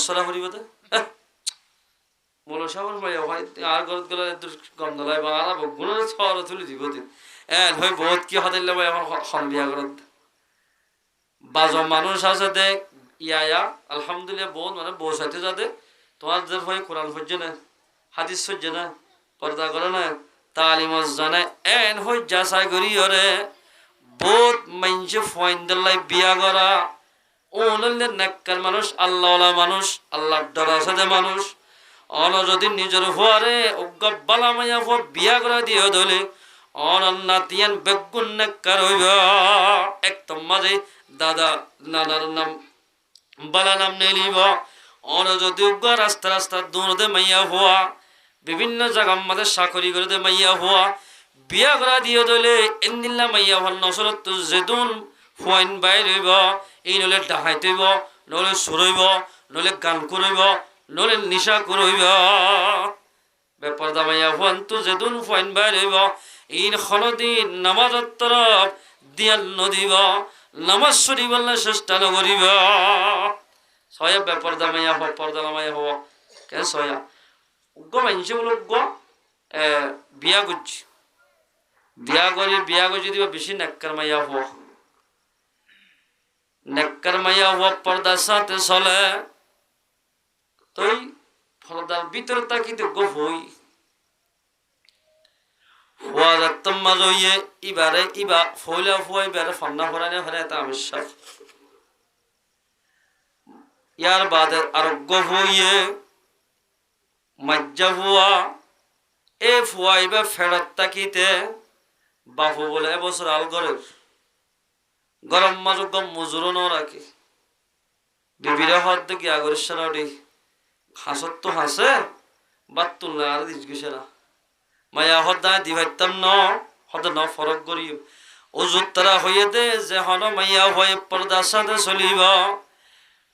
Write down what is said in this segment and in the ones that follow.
মশলা করিব দে মূল সাবর মাইয়া ভাই আর গরত গেলে গন্ধ লাই বা আলাপ গুণের ছর তুলি দিব দিন হই বহুত কি হতাইলে ভাই এখন খন বিয়া করত বাজ মানুষ আছে দেখ ইয়া আলহামদুলিল্লাহ বহুত মানে বউ সাথে যাতে তোমার যে ভাই কোরআন হচ্ছে না হাদিস হচ্ছে না পর্দা করে না তালিম জানে হই যাচাই করি ওরে বহুত মাইনসে ফয়েন্দাল্লাই বিয়া করা ওনলে নেককার মানুষ আল্লাহওয়ালা মানুষ আল্লাহর ডরার সাথে মানুষ অন যদি নিজের হওয়ারে বালা মাইয়া হওয়া বিয়া করা দিয়ে ধরে অনাতিয়ান বেগুন নেককার হইব একদম মাঝে দাদা নানার নাম বালা নাম নেলিব অন যদি রাস্তা রাস্তা দৌড়তে মাইয়া হওয়া বিভিন্ন জায়গার মাঝে চাকরি করে মাইয়া হওয়া বিয়া করা দিয়ে ধরলে এনদিল্লা মাইয়া হওয়ার নসরত যেদুন ফয়েন বাইর হইব এই নলে ডাহাইতেইব নলে সুরইব নলে গান করইব নলে নিশা করইব বেপরদা মাইয়া হওয়ান তো যেদুন ফয়েন বাইর হইব ইন খনদিন নামাজের তরফ দিয়াল নদিব নামাজ শরীফল্লা চেষ্টা নকরিব ছয়া বেপরদা মাইয়া হওয়া পর্দা মাইয়া হওয়া কেন ছয়া উগ্র মানছে বলে উগ্র বিয়া করছি বিয়া করে যদি বেশি নেককার মাইয়া হওয়া নেককার মাইয়া হওয়া পর্দার সাথে চলে তুই পর্দার ভিতরে তাকিতে গপ হই ফুয়া যাত্তম মাঝ হইয়ে ইবারে ইবা ফইলা ফুয়া ইবারে ফান্না ফরানে ফেরে এটা আবশ্যক ইয়ার বাদে আরো গপ হইয়ে মজ্জা ফুয়া এ ফুয়া ইবা ফেরত তাকিতে বাপু বলে এবছর আল ঘরের গরম মাঝে গম মজুরও ন রাখে বিবিরা হত দেখি আগরের সারাটি হাসত তো হাসে বাত তুললে আর দিস গেছে না মায়া হত দায় দিভাইতাম ন হত ন ফরক করি ওজুর তারা হইয়ে দে যে হন মাইয়া হয়ে পর্দার সাথে চলিব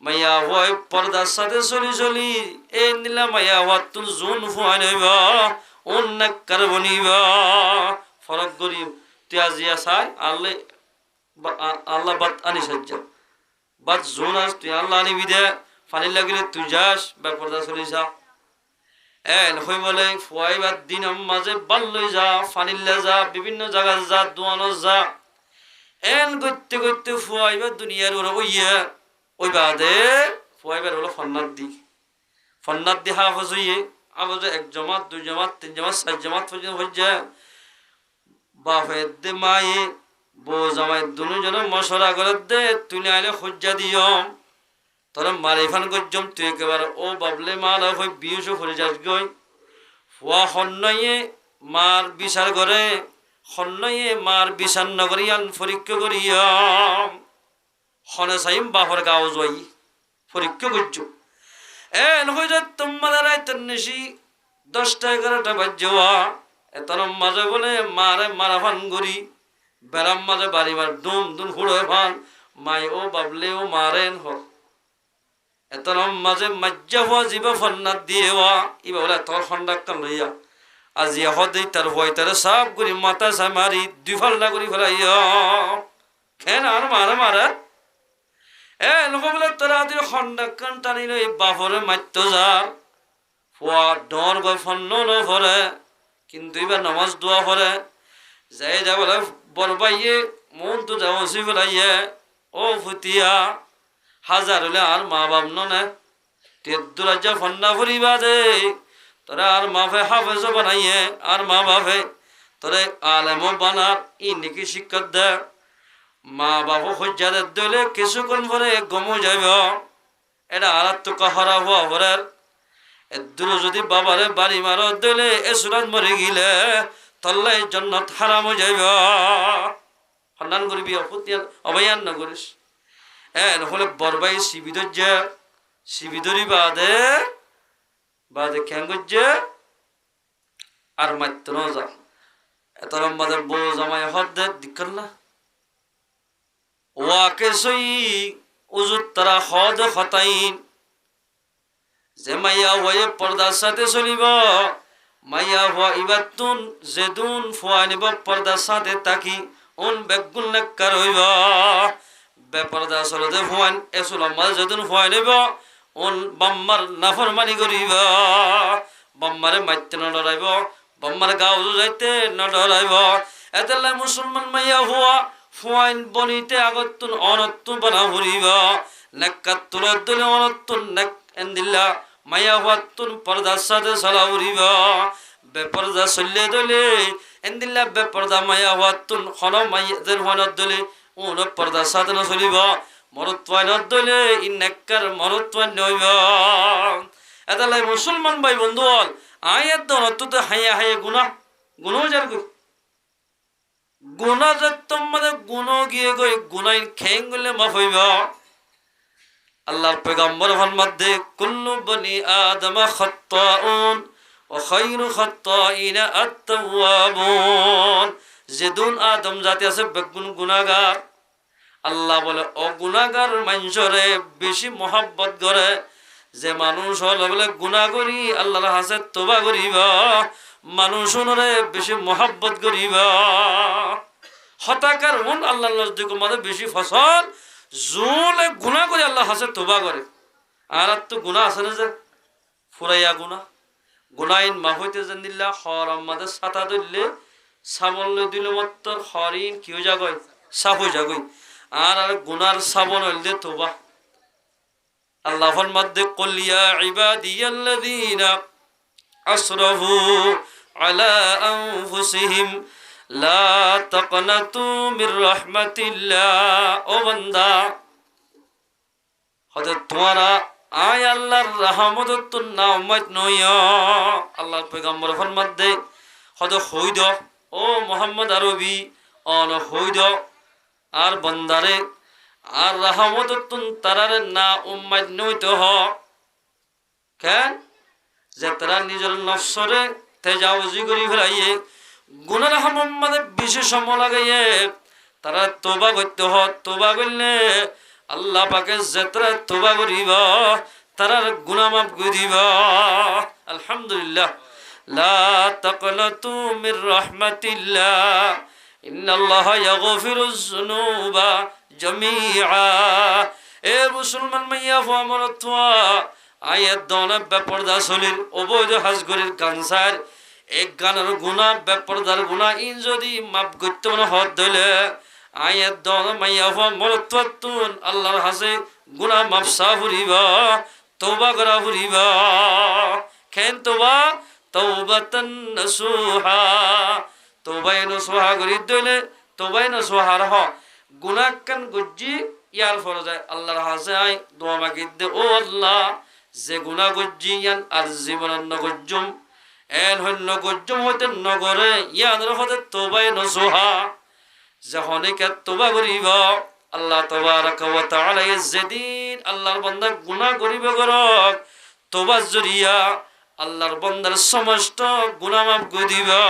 মাইয়া হয়ে পর্দার সাথে চলি এ নিলা মাইয়া হওয়ার তুন জোন ফুয়াই নইব অনেক কার বনিব ফরক করি তুই আজিয়া চাই আল্লাহ বাদ আনি সাজ্জা বাদ জোন আস তুই আল্লাহ আনিবি দে পানি লাগিলে তুই যাস বেপরদা চলি যা হই বলে ফুয়াইবার দিন মাঝে বাল লই যা ফানিলে যা বিভিন্ন জায়গা যা দোয়ানো যা করতে করতে ফুয়াইবার দুনিয়ার ওরা ওই বাদে ফুয়াইবার হলো ফন্নাত দি হাফজ হইয়ে আবার এক জমাত দুই জমাত তিন জমাত চার জমাত পর্যন্ত হয়ে যায় বাপের দে মায়ে বউ জামাই দুজনে মশলা করে দে তুলে আইলে সজ্জা দিও তোর মারিফান গজ্জম তুই একেবারে ও বাবলে মার হয়ে বিউস হয়ে যাস গই ফুয়া সন্নয়ে মার বিচার করে সন্নয়ে মার বিচার নগরিয়ান পরীক্ষা করিয়া সনে চাইম বাপর গাঁও যাই পরীক্ষা করছ নহয় যে তোমার রাইতের নিশি 10টা 11টা বাজ্যা এতর মাঝে বলে মারে মারাফান করি বেড়াম মাঝে বাড়ি মার দুম দুম হুড়ে ফান মাই ও বাবলে ও মারেন হ এতর মাঝে মাজ্জা হওয়া জীবা ফন্নাত দিয়ে হওয়া ইবা বলে তোর ফন্ডাক্তা লইয়া আজি হদে তার ভয় তার সাপ করি মাথা চাই মারি 2 ফাল্লা করি ফেলাইয়া খেন আর মারে লোক বলে তোরা আদি খন্ডাক্কান টানি লই বাপরে মাত্য যার ফুয়া ডর গয় ফন্ন নভরে কিন্তু এবার নামাজ দোয়া করে যাই যা বলে বরবাইয়ে মন তো যাও সি বলাইয়ে ও ফুতিয়া হাজার হলে আর মা বাপ নে তেদুরাজ্জা ফন্না ফুরিবা দে তোরা আর মাফে হাফেজ বানাইয়ে আর মা বাপে তোরে আলেমও বানার ই নাকি শিক্ষা দে মা বাপু হজ্জাদের দলে কিছুক্ষণ পরে গমো যাইব এটা আর তো কাহারা হওয়া ভরের এদুর যদি বাবারে বাড়ি মার দলে এ সুরাত মরে গিলে তল্লাই জন্নত হারাম যাইব সন্ধান করবি অপতিয়ান অবয়ান নকরিস নহলে বরবাই শিবিদরি বাদে খেং করছে আর মাত্র ন যা এত লম্বাদের বউ জামাই হদ দে দিক্কর না ওয়াকে সই উজুত তারা হদ হতাইন যে মাইয়া হয়ে পর্দার সাথে চলিব মাইয়া হওয়া ইবাতুন যেদুন ফুয়া নিব পর্দার সাথে তাকি বেগুন নেককার হইব বেপর্দা চলতে ফুয়ান এসুল মাল যেদুন ফুয়াই নিব ওন বাম্মার নাফরমানি করিব বাম্মারে মাইতে নডরাইব বাম্মার গাও যাইতে নডরাইব এতেলে মুসলমান মাইয়া হুয়া ফুয়াইন বনিতে আগতুন অনতুন বানা হরিব নেকাত তুলত দিলে অনতুন নেক এন্দিল্লা মাইয়া হুয়াতুন পর্দার সাথে চলা উড়িব বেপর্দা চললে দলে এন্দিল্লা বেপর্দা মাইয়া হুয়াতুন খন মাইয়াদের হনত দলে উন পর্দার সাথে না চলিব মরত্বাইনত দলে ই নেককার মরত্বাই নইব এতালে মুসলমান ভাই বন্ধু হল আয়াত দনতুতে হাইয়া হাইয়া গুনা গুনো যার গই গুনা যত্তম মানে গুনো গিয়ে গই গুনাই খেং গলে মাফ হইব আল্লাহর পয়গম্বর ফরমাতে কুল্লু বনি আদম খাত্তাউন ওয়া খায়রু খাত্তাইনা আত-তাওয়াবুন যেদুন আদম জাতি আছে বেগুন গুনাহগার আল্লাহ বলে ও গুনাহগার মানুষরে বেশি মোহাব্বত করে যে মানুষ হল বলে গুনাহ করি আল্লাহর কাছে তওবা করিব মানুষরে বেশি মোহাব্বত করিব হতাকার মন আল্লাহর নজদিকে মধ্যে বেশি ফসল জুলে গুনাহ করে আল্লাহর কাছে তওবা করে আর তো গুনাহ আছে না যে ফুরাইয়া গুনাহ গুনাইন মাফ হইতে জানিল্লা হরাম মাদে সাতা দিলে সাবল দিলে মত্তর হরিন কি হয়ে যাগই সাফ হয়ে যাগই আর গুনার সাবন হইলে তওবা আল্লাহ ফরমাতে কুল ইয়া ইবাদিয়াল্লাযীনা আসরাফু আলা আনফুসিহিম লা তাকনাতু মির রাহমাতিল্লাহ ও বান্দা হযরত তোমারা আয় আল্লাহর রহমত না উম্মত নইয়া আল্লাহর পয়গম্বর ফরমাতে হযরত হইদ ও মুহাম্মদ আরবি অন হইদ আর বান্দারে আর রহমতুন তারারে না উম্মত নইতে হ কেন যে তারা নিজের নফসরে তেজাউজি করি ফেলাইয়ে গুনার মোহাম্মদে বেশি সময় লাগাইয়ে তারা তওবা করতে হ তওবা করলে আল্লাহ পাকে যেতরা তওবা করিব তারার গুনাহ মাফ করে দিব আলহামদুলিল্লাহ লা তাকনাতু মির রাহমাতিল্লাহ ইন্নাল্লাহা ইয়াগফিরুজ যুনুবা জামিআ এ মুসলমান মাইয়া ফামরতওয়া আয়াত দনা বেপরদা সলির অবৈধ হাজগরির গানসার এক গানের গুনাহ বেপরদার গুনাহ ইন যদি মাফ করতে মনে হদ দিলে আয়াত দনা মাইয়া ফামরতওয়াতুন আল্লাহর হাসে গুনাহ মাফ সাফরিবা তওবা করা ফুরিবা কেন তওবা তওবাতান নসুহা তওবায়ে নসুহা করি দিলে তওবায়ে নসুহার হ গুনাহ কান গজ্জি ইয়ার ফরজায় আল্লাহর হাসে আই দোয়া মাগিদে ও আল্লাহ যে গুনাহ গজ্জি ইয়ান আর জীবন নগজ্জুম এন হন্য গজ্জুম হইতে নগরে ইয়ান রহতে তওবায়ে নসুহা যখনকে তওবা করিব আল্লাহ তাবারাকা ওয়া তাআলা যেদিন আল্লাহর বান্দা গুনাহ করিবে করক তওবার জরিয়া আল্লাহর বান্দার সমস্ত গুনাহ মাফ করে দিবা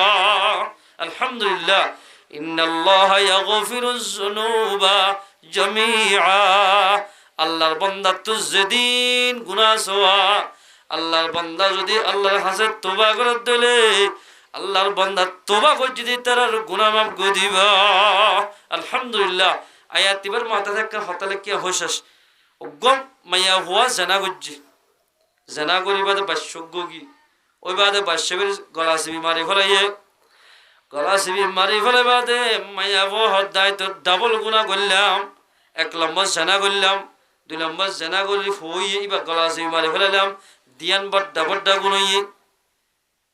আলহামদুলিল্লাহ ইন্নাল্লাহা ইয়াগফিরুজ যুনুবা জামিআ আল্লাহর বান্দা তো যেদিন গুনাহ সোয়া আল্লাহর বান্দা যদি আল্লাহর কাছে তওবা করে দিলে আল্লাহর বান্দা তওবা করে যদি তার গুনাহ মাফ করে দিবা আলহামদুলিল্লাহ আয়াত তিবার মাথা থেকে হতালে কি হইছস গম মাইয়া হুয়া জানা গজ্জি জানা করিবাদে বাসগগি ওই বাদে বাসবের গলা সিবি মারি ফলাইয়ে গলা সিবি মারি ফেলে বাদে মাইয়া বো হদায় তো ডাবল গুনাহ করলাম এক নম্বর জানা করলাম দুই নম্বর জানা করি হইয়ে ইবা গলা সিবি মারি ফেলালাম দিয়ান বড় বড় গুনাইয়ে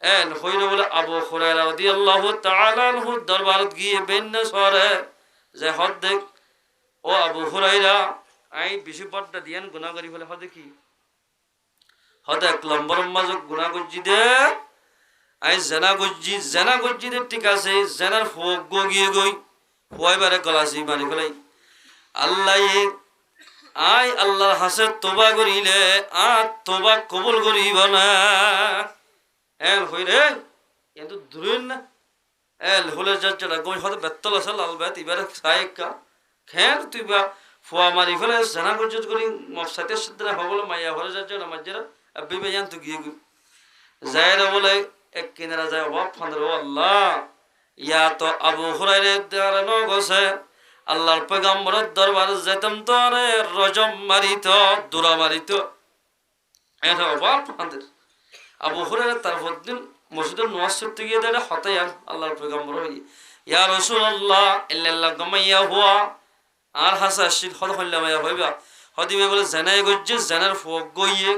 এন হইলো বলে আবু হুরায়রা রাদিয়াল্লাহু তাআলা আনহু দরবারত গিয়ে বেন্না সরে যে হদ দেখ ও আবু হুরায়রা আই বেশি বড় দিয়ান গুনাহ করি ফেলে হদে কি হদে এক নম্বর মাঝে গুনাহ গজ্জি দে আই জানা গজ্জি দে ঠিক আছে জানার ফোক গিয়ে গই হইবারে গলা সিবি মারি ফেলাই আল্লাহ আই আল্লাহর হাসে তওবা করিলে আ তওবা কবুল করিব না এল হই রে কিন্তু দূরেন না এল হলে যাচ্ছটা গই হতে বেতল আছে লাল বেত এবারে সাইকা খের তুই বা ফুয়া মারি ফেলে জানা গজ্জত করি মফসাতে সিদ্ধরা হবলে মাইয়া হলে যাচ্ছ না মাঝরা আবি বেজান তো গিয়ে যায়রা বলে এক কিনারা যায় বাপ ফান্দর আল্লাহ ইয়া তো আবু হুরায়রা দাঁড়ানো গছে আল্লাহর পয়গম্বরের দরবারে যেতাম তো আরে রজম মারিত দুরা মারিত এটা অভাব আমাদের। আবু হুরায়রা তার দিন মসজিদের নামাজ পড়তে গিয়ে দাঁড়া হতায়ান আল্লাহর পয়গম্বর হই ইয়া রাসূলুল্লাহ ইল্লাল্লাহ গামাইয়া হুয়া আর হাসা শীত হদ হল্লামায়া হইবা হদিবে বলে জানাই গজ্জে জানার ফক গইয়ে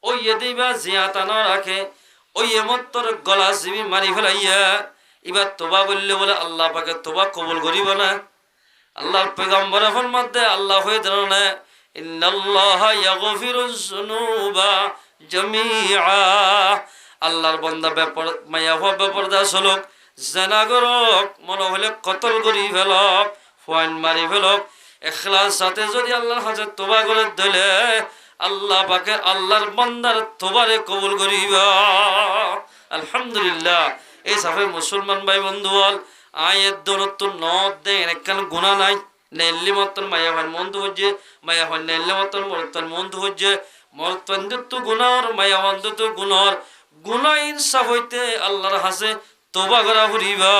ওই এদিবা জিয়াতা না রাখে ওই এমত্তর গলা জিবি মারি ফেলাইয়া এবার তোবা বললে বলে আল্লাহ পাকে তোবা কবুল করিব না। আল্লাহর পয়গম্বরের ফরমাতে আল্লাহ হয়ে দাঁড়ানো ইন্নাল্লাহা ইয়াগফিরুজ যুনুবা জামিআ। আল্লাহর বান্দা ব্যাপার মায়া হওয়া ব্যাপারদা চলক জানা করক মনে হলে কতল করি ফেলক ফাইন মারি ফেলক ইখলাস সাথে যদি আল্লাহর হাজার তোবা করে দিলে আল্লাহ পাকে আল্লাহর বান্দার তোবারে কবুল করিবা। আলহামদুলিল্লাহ। এই সাফে মুসলমান ভাই বন্ধু বল আয়ের দৌলত নদ দেন একখান গুণা নাই নেল্লি মতন মায়া হয় মন্দ হচ্ছে মায়া হয় নেল্লি মতন মরতন মন্দ হচ্ছে মরতন তো গুণর মায়া বন্ধ তো গুণর গুণা ইনসাফ হইতে আল্লাহর হাসে তোবা করা ফুরিবা।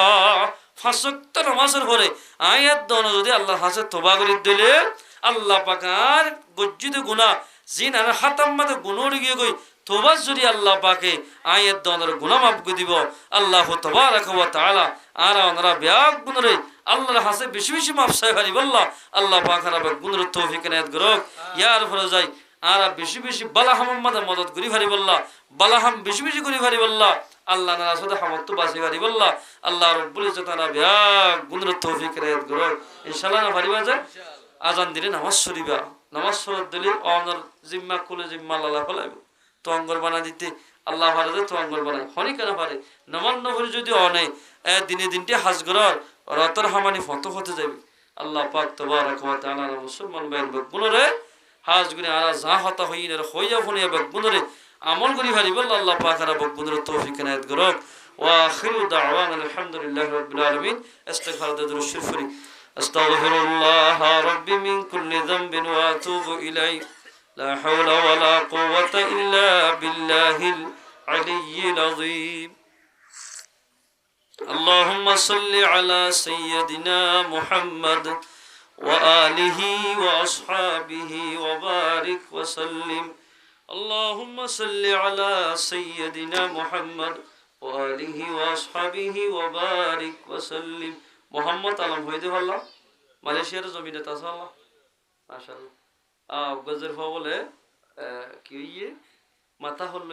ফাঁসক্ত নামাজের পরে আয়াত দন যদি আল্লাহর হাসে তোবা করি দিলে আল্লাহ পাকার গজ্জিত গুণা জিন আর হাতাম মাতে গুণর গিয়ে গই তোবা যদি আল্লাহ পাকে আয়াত দনের গুণা মাফ করে দিব আল্লাহ তাবারাক ওয়া তাআলা আর ওনারা ব্যাগ গুণরে আল্লাহর হাসে বেশি বেশি মাফ চাই পারি বললা আল্লাহ পাক আর গুণর তৌফিক এনায়েত করুক। ইয়ার ফলে যাই আর বেশি বেশি বালাহাম আমাদের মদত করি ভারি বললা বালাহাম বেশি বেশি করি ভারি বললা আল্লাহ নারা সাথে হামত বাসি ভারি বললা আল্লাহ রব্বুল ইজ্জত তাআলা ব্যাগ গুণর তৌফিক এনায়েত করুক ইনশাআল্লাহ। না ভারি বাজে আজান দিলে নামাজ পড়িবা নামাজ পড়ার দিলে অনর জিম্মা কুলে জিম্মা আল্লাহ ফলাইব তো অঙ্গর বানা দিতে আল্লাহ পারে তো অঙ্গর বানায় হনি কেন পারে নমান নভরি যদি অনে দিনে দিনটি হাজ করার রতর হামানি ফটো হতে যাবে আল্লাহ পাক তাবারাক ওয়া তাআলা মুসলমান বাইন বগুনরে হাজ গুনি আরা যা হতা হইনের হইয়া ফনিয়া বগুনরে আমল করি ভারি বল আল্লাহ পাক আর বগুনরে তৌফিক এনায়েত করুক। ওয়া আখিরু দাওয়ানা আলহামদুলিল্লাহি রাব্বিল আলামিন। ইস্তিগফার দুরূদ শরীফ পড়ি আস্তাগফিরুল্লাহ রাব্বি মিন কুল্লি যামবিন ওয়া আতুবু ইলাইহি لا حول ولا قوة إلا بالله العلي العظيم. اللهم صل على سيدنا محمد وآله وأصحابه وبارك وسلم. اللهم صل على سيدنا محمد وآله وأصحابه وبارك وسلم. محمد আলম হইতে পারলাম মালয়েশিয়ার জমিনে তাসাল্লাহ মাশাআল্লাহ গজর বলে কি হইয়ে মাথা হল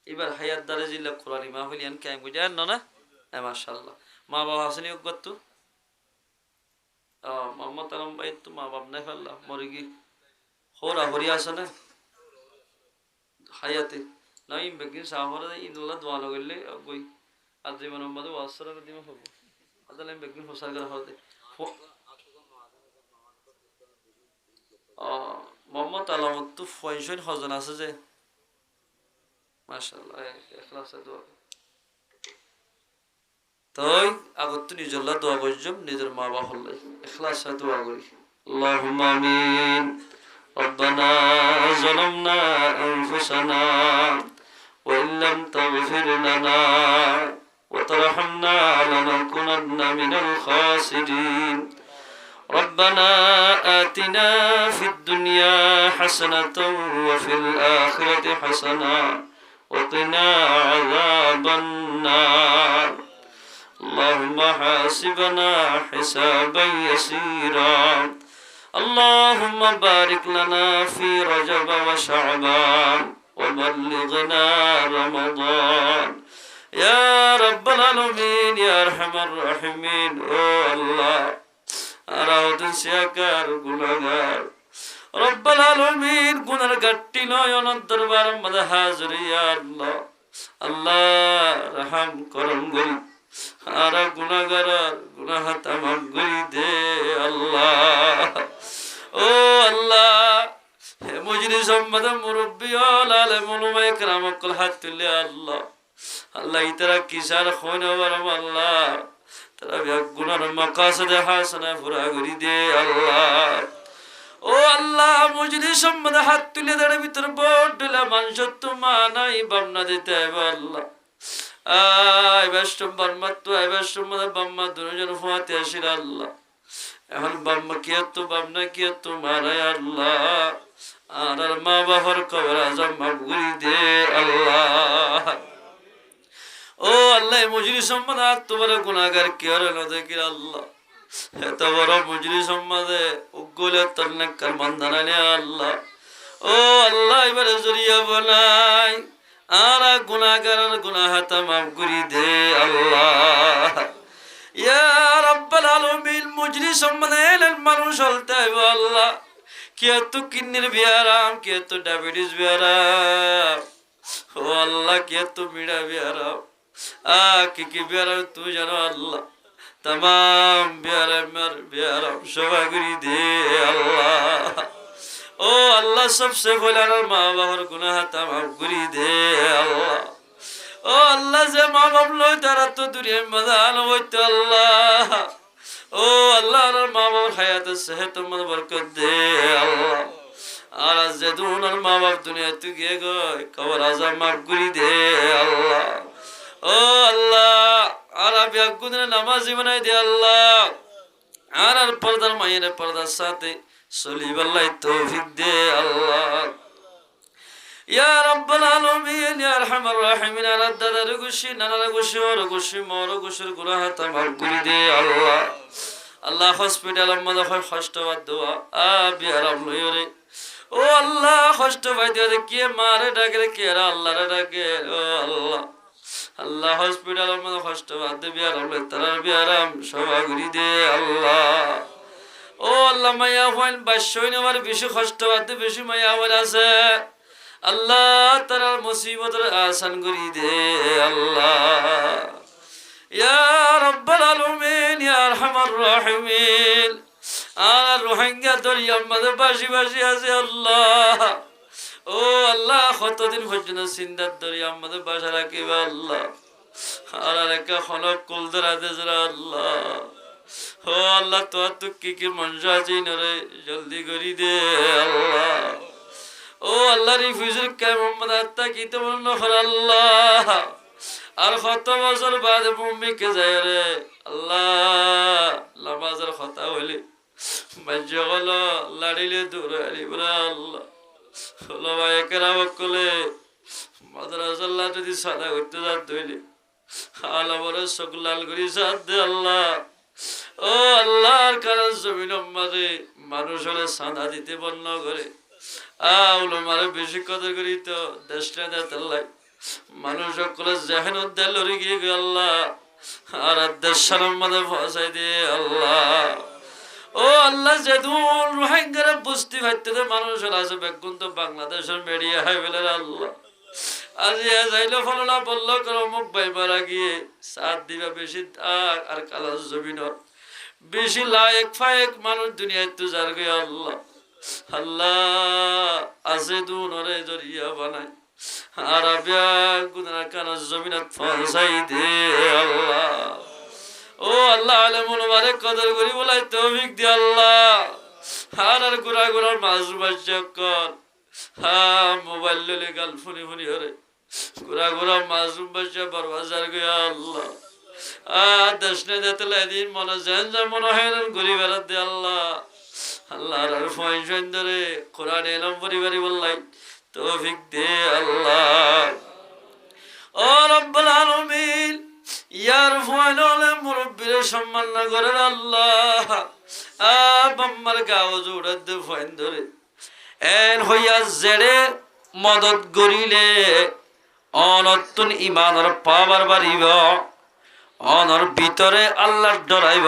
এবার হায়াত দ্বারা জিল্লা কোরআনি মা হইলেন কেমন বুঝেন না মাশাআল্লাহ। মা বাবা আসেনি গত্তু মোহাম্মদ আলম ভাই তো মা বাপ নাই ফেললা মরে গি হরা হরি আসে না হায়াতে নাই বেগিন সাহরে ইনল্লাহ দোয়া লগাইলে গই আদি মোহাম্মদ ওয়াসসালা দিমা হবো আদালে বেগিন হোসার করে হতে মোহাম্মদ আলম তো ফয়সন হজন আছে যে মাশাআল্লাহ ইখলাসে দোয়া তাই আগত তো নিজল্লা দোয়া করজম নিজের মা বাবা হল ইখলাসে দোয়া করি আল্লাহুম্মা আমিন। ربنا ظلمنا أنفسنا وإن لم تغفر لنا وترحمنا لنكونن من الخاسرين. ربنا آتنا في الدنيا حسنة وفي الآخرة حسنة وقنا عذاب النار. اللهم حاسبنا حسابا يسيرا. اللهم بارك لنا في رجب وشعبان وبلغنا رمضان يا رب العالمين يا أرحم الراحمين. Oh Allah আরাউদ্দিন সিয়াকার গুনাহগার রব্বুল আলামিন গুনার গাট্টি নয়ন দরবার মধ্যে হাজির ইয়া আল্লাহ আল্লাহ রহম করম গরি আর গুনাহগার গুনাহ তামাম গরি দে আল্লাহ। ও আল্লাহ হে মুজরিস উম্মত মুরব্বি আলেম উলামা ইকরাম কুল হাত তুলে আল্লাহ আল্লাহ ইতরা কিসার খোনা বরম আল্লাহ তারা গুনার মাকাসিদ হাসানা পুরা করি দে আল্লাহ। ও আল্লাহ মুজরিস উম্মত হাত তুলে দাঁড়ে ভিতর বড়লা মানুষ তো মানাই বামনা দিতে আল্লাহ আই বেষ্টম বর্মাত আই বেষ্টম বাম্মা দুজন ফাতে আসির আল্লাহ এখন বাম্মা কি তো বামনা কি তো মারাই আল্লাহ আর মা বাবার কবর আজম মাফ করে দে আল্লাহ। ও আল্লাহ মজলিস সম্মানে তোমার গুনাহগার কে আর না দেখি আল্লাহ এত বড় মজলিস সম্মানে উগলে তোর নেককার বান্দা নে আল্লাহ। ও আল্লাহ এবারে জরিয়া বানাই আর গুনাহগার গুনাহ তা মাফ করে দে আল্লাহ। ইয়া রাব্বাল আলামিন মজলিস সম্মানে মানুষ হলতে আল্লাহ কে তো কিন্নির বিয়ারাম কে তো ডায়াবেটিস বিয়ারাম ও আল্লাহ কে তো মিডা বিয়ারাম কি বিয়ারাম তুই জানো আল্লাহ तमाम बियाराम शोभा करी दे अल्लाह। ओ अल्लाह सबसे बोला माँ बाबर गुनाह तमाम करी दे अल्लाह। ओ अल्लाह से माँ बाप लो तारा तो दुनिया में मदान हो तो अल्लाह। ओ अल्लाह माँ बाप हयात सेहत मत बरकत दे अल्लाह। आरा जदून माँ बाप दुनिया तू गए गए कबर आज़म माफ करी दे अल्लाह। ओ अल्लाह आरा ब्याकुदने नमाज़ी बनाई दे अल्लाह। आरा पर्दा मायने पर्दा साथे सोली बल्लाई तौफीक दे अल्लाह। या रब्बल आलमीन या अरहमर राहिमीन आरा दादार गुशी नानार गुशी और गुशी मोर गुशीर गुनाह तमाम करी दे अल्लाह। अल्लाह हॉस्पिटल मद कष्ट दुआ आबि आराम लयरे ओ अल्लाह कष्ट दे के मारे डाके के अल्लाह रे डाके ओ अल्लाह अल्लाह हॉस्पिटल में कष्ट दे बियाराम तारार बियाराम शोभा करी दे अल्लाह। ओ अल्लाह माया हुन बाशोइन और बेशी कष्ट दे बेशी माया हुन आछे अल्लाह तारार मुसीबत आसान करी दे अल्लाह। या रब्बल आलमीन या अरहमर राहिमीन आरा रोहिंग्या दरिया मद बाशी बाशी आछे अल्लाह। ओ अल्लाह কতদিন পর্যন্ত সিন্দার দরিয়া আমাদের বাসা রাখিবা আল্লাহ আর একটা খনক কুল ধরা দেজরা আল্লাহ। ও আল্লাহ তোর তো কি মনসা আছে নরে জলদি করি দে আল্লাহ। ও আল্লাহ রিফিউজুল কে মোহাম্মদ আত্তা কি তো মন নখর আল্লাহ আর কত বছর বাদে মুম্মি কে যায় রে আল্লাহ নামাজের কথা হইলে মাঝে হলো লাড়িলে দূর আলিবরা আল্লাহ মাদ্রাসাল্লাহ যদি সাদা করতে যাত ধইলে আলামরে সকলাল করি সাথ দে আল্লাহ। ও আল্লাহর কারণ জমিন মাঝে মানুষ হলে সাদা দিতে বন্ধ করে আউলমারে বেশি কদর করি তো দেশটা দেতাল্লাই মানুষ সকলে জাহেন উদ্দাল লড়ে গিয়ে গে আল্লাহ আর দেশের মাঝে ফসাই দে আল্লাহ। ও আল্লাহ যেদুন রোহিঙ্গারা বুঝতে পারতে মানুষের আছে বেগুন তো বাংলাদেশের মিডিয়া হাই বলে আল্লাহ আজ যাইলো ফলনা বলল করো মুখ ভাই মারা গিয়ে সাত দিবা বেশি আর কালা জমিনর বেশি লায়েক ফায়েক মানুষ দুনিয়ায় তো যার গে আল্লাহ। আল্লাহ আছে দুনরে জরিয়া বানাই আর আবিয়া গুনা কানা জমিনত ফসাই দে আল্লাহ। ও আল্লাহ আলেমুল বারেক কদর করি বলাই তৌফিক দে আল্লাহ। আর গুরা গুরার মাজরুম কর হ্যাঁ মোবাইল ললে গাল ফুনি ফুনি হরে গুরা গুরা মাজরুম বাচ্চা বরবাজার গে আল্লাহ। দেশনে দেতলা দিন মনে যেন যা মনে হয় ঘুরি বেড়াত দে আল্লাহ। আল্লাহ আর ফয়ন ধরে কোরআন এলম পরিবারি বললাই তৌফিক দে আল্লাহ। ও রব্বুল আলামিন ইয়ার ফয়নলে মুরব্বির সম্মান না করেন আল্লাহ। বাম্মার গাও জোড়া দে ফয়ন ধরে এন হইয়া জেড়ে মদত গরিলে অনতুন ইমানের পাওয়ার বাড়িব অনর ভিতরে আল্লাহর ডরাইব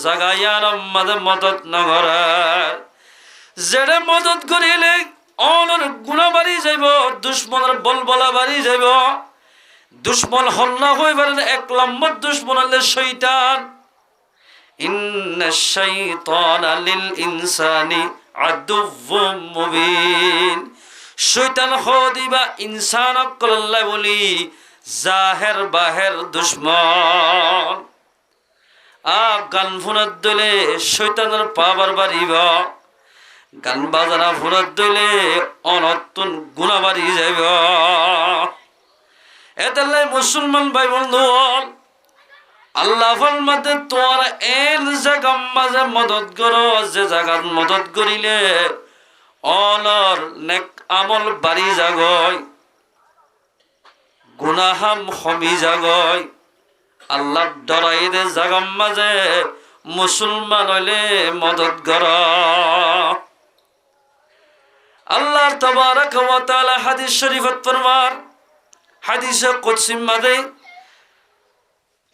জাগাইয়ার মাঝে মদত নগরার জেড়ে মদত করিলে অনর গুণা বাড়ি যাইব দুশ্মনের বলবলা বাড়ি যাইব। দুশ্মন হল্লা হয়ে পারেন এক নম্বর দুশ্মন হলে শয়তান। ইন্নাশ শাইতানা লিল ইনসানি আদুউম মুবিন শয়তান হদিবা ইনসান কল্লা বলি জাহের বাহের দুশ্মন। গান ফুনত দলে শয়তানের পাবার বাড়িব গান বাজানা ফুনত দলে অনতুন গুণা বাড়ি যাইব। এতাল্লাই মুসলমান ভাই বন্ধু আল্লাহ ফরমাতে তোরা এর জায়গা মাঝে মদত করো যে জায়গাত মদত করিলে অলর নেক আমল বাড়ি যাগয়, গুনাহাম হমি যাগয়। আল্লাহ ডরাইরে জায়গা মাঝে মুসলমান হইলে মদত কর। আল্লাহ তাবারাক ওয়া তাআলা হাদিস শরীফত ফরমান, হাদিসে কুদসি মাঝে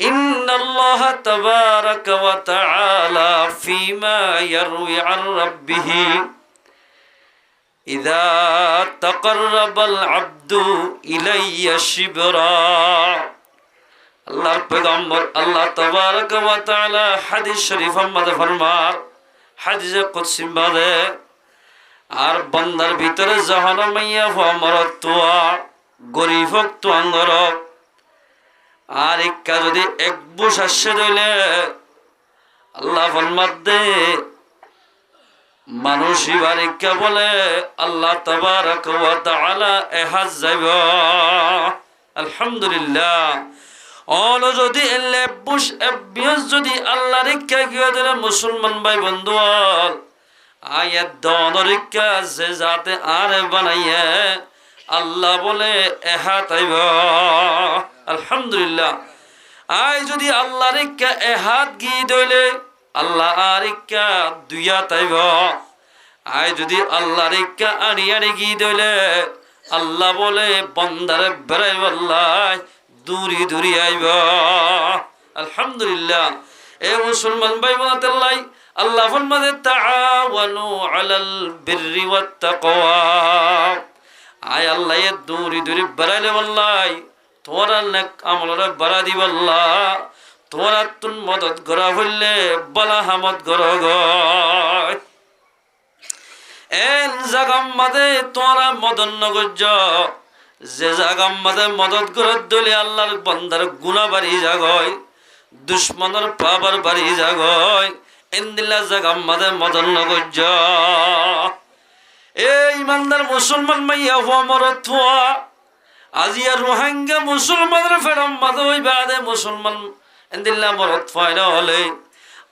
ইন্নাল্লাহ তাবারাক ওয়া তাআলা ফীমা ইয়ারুই আন রাব্বিহি ইযা তাকাররাবাল আবদু ইলাইয়া শিবরা। আল্লাহর পয়গম্বর আল্লাহ তাবারাক ওয়া তাআলা হাদিস শরীফের মধ্যে ফরমান, হাদিসে কুদসি মাঝে, আর বান্দার ভিতরে জাহান মাইয়া ফমরতুয়া গরিব তো আঙ্গরক আর ইক্কা যদি এক বুশ আসছে দইলে আল্লাহ ফরমাদে মানুষই বারিকা বলে আল্লাহ তাবারাক ওয়া তাআলা এহাজ যাইব। আলহামদুলিল্লাহ। অল যদি এলে বুশ এবিয়স যদি আল্লাহ রিক্কা গিয়ে দিলে মুসলমান ভাই বন্ধু আয়াত দনরিকা যে যাতে আর বানাইয়ে আল্লাহ বলে এহা তাইব। আলহামদুলিল্লাহ। আয় যদি আল্লাহ রিক্কা এহাত গিয়ে দইলে আল্লাহ আরিকা দুইয়া তাইব। আয় যদি আল্লাহ রিক্কা আড়ি আড়ি গিয়ে দইলে আল্লাহ বলে বন্দারে বেড়াইব আল্লাহ দূরি দূরি আইব। আলহামদুলিল্লাহ। এ মুসলমান ভাই বোনাতেল্লাই আল্লাহ ফরমাতে তাআওয়ানু আলাল বিররি ওয়াত তাকওয়া। আয় আল্লাহ এ দূরি দূরি বেড়াইলে আল্লাহ তোরা নেক আমলরে বাড়া দিব আল্লাহ। তোরা তুন মদত করা হইলে বলা হামদ গর গয় এন জাগাম মাদে তোরা মদন নগজ যে জাগাম মাদে মদত করত দলি আল্লাহর বান্দার গুনাহ বাড়ি যাগয়, দুশমনের পাবার বাড়ি যাগয়। এন্দিলা জাগাম মাদে মদন নগজ এ ইমানদার মুসলমান মাইয়া হমরত আজিয়া রোহিঙ্গা মুসলমানের ফেরম মাদে ওই বাদে মুসলমান এন্দিল্লা মরত ফায়না হলে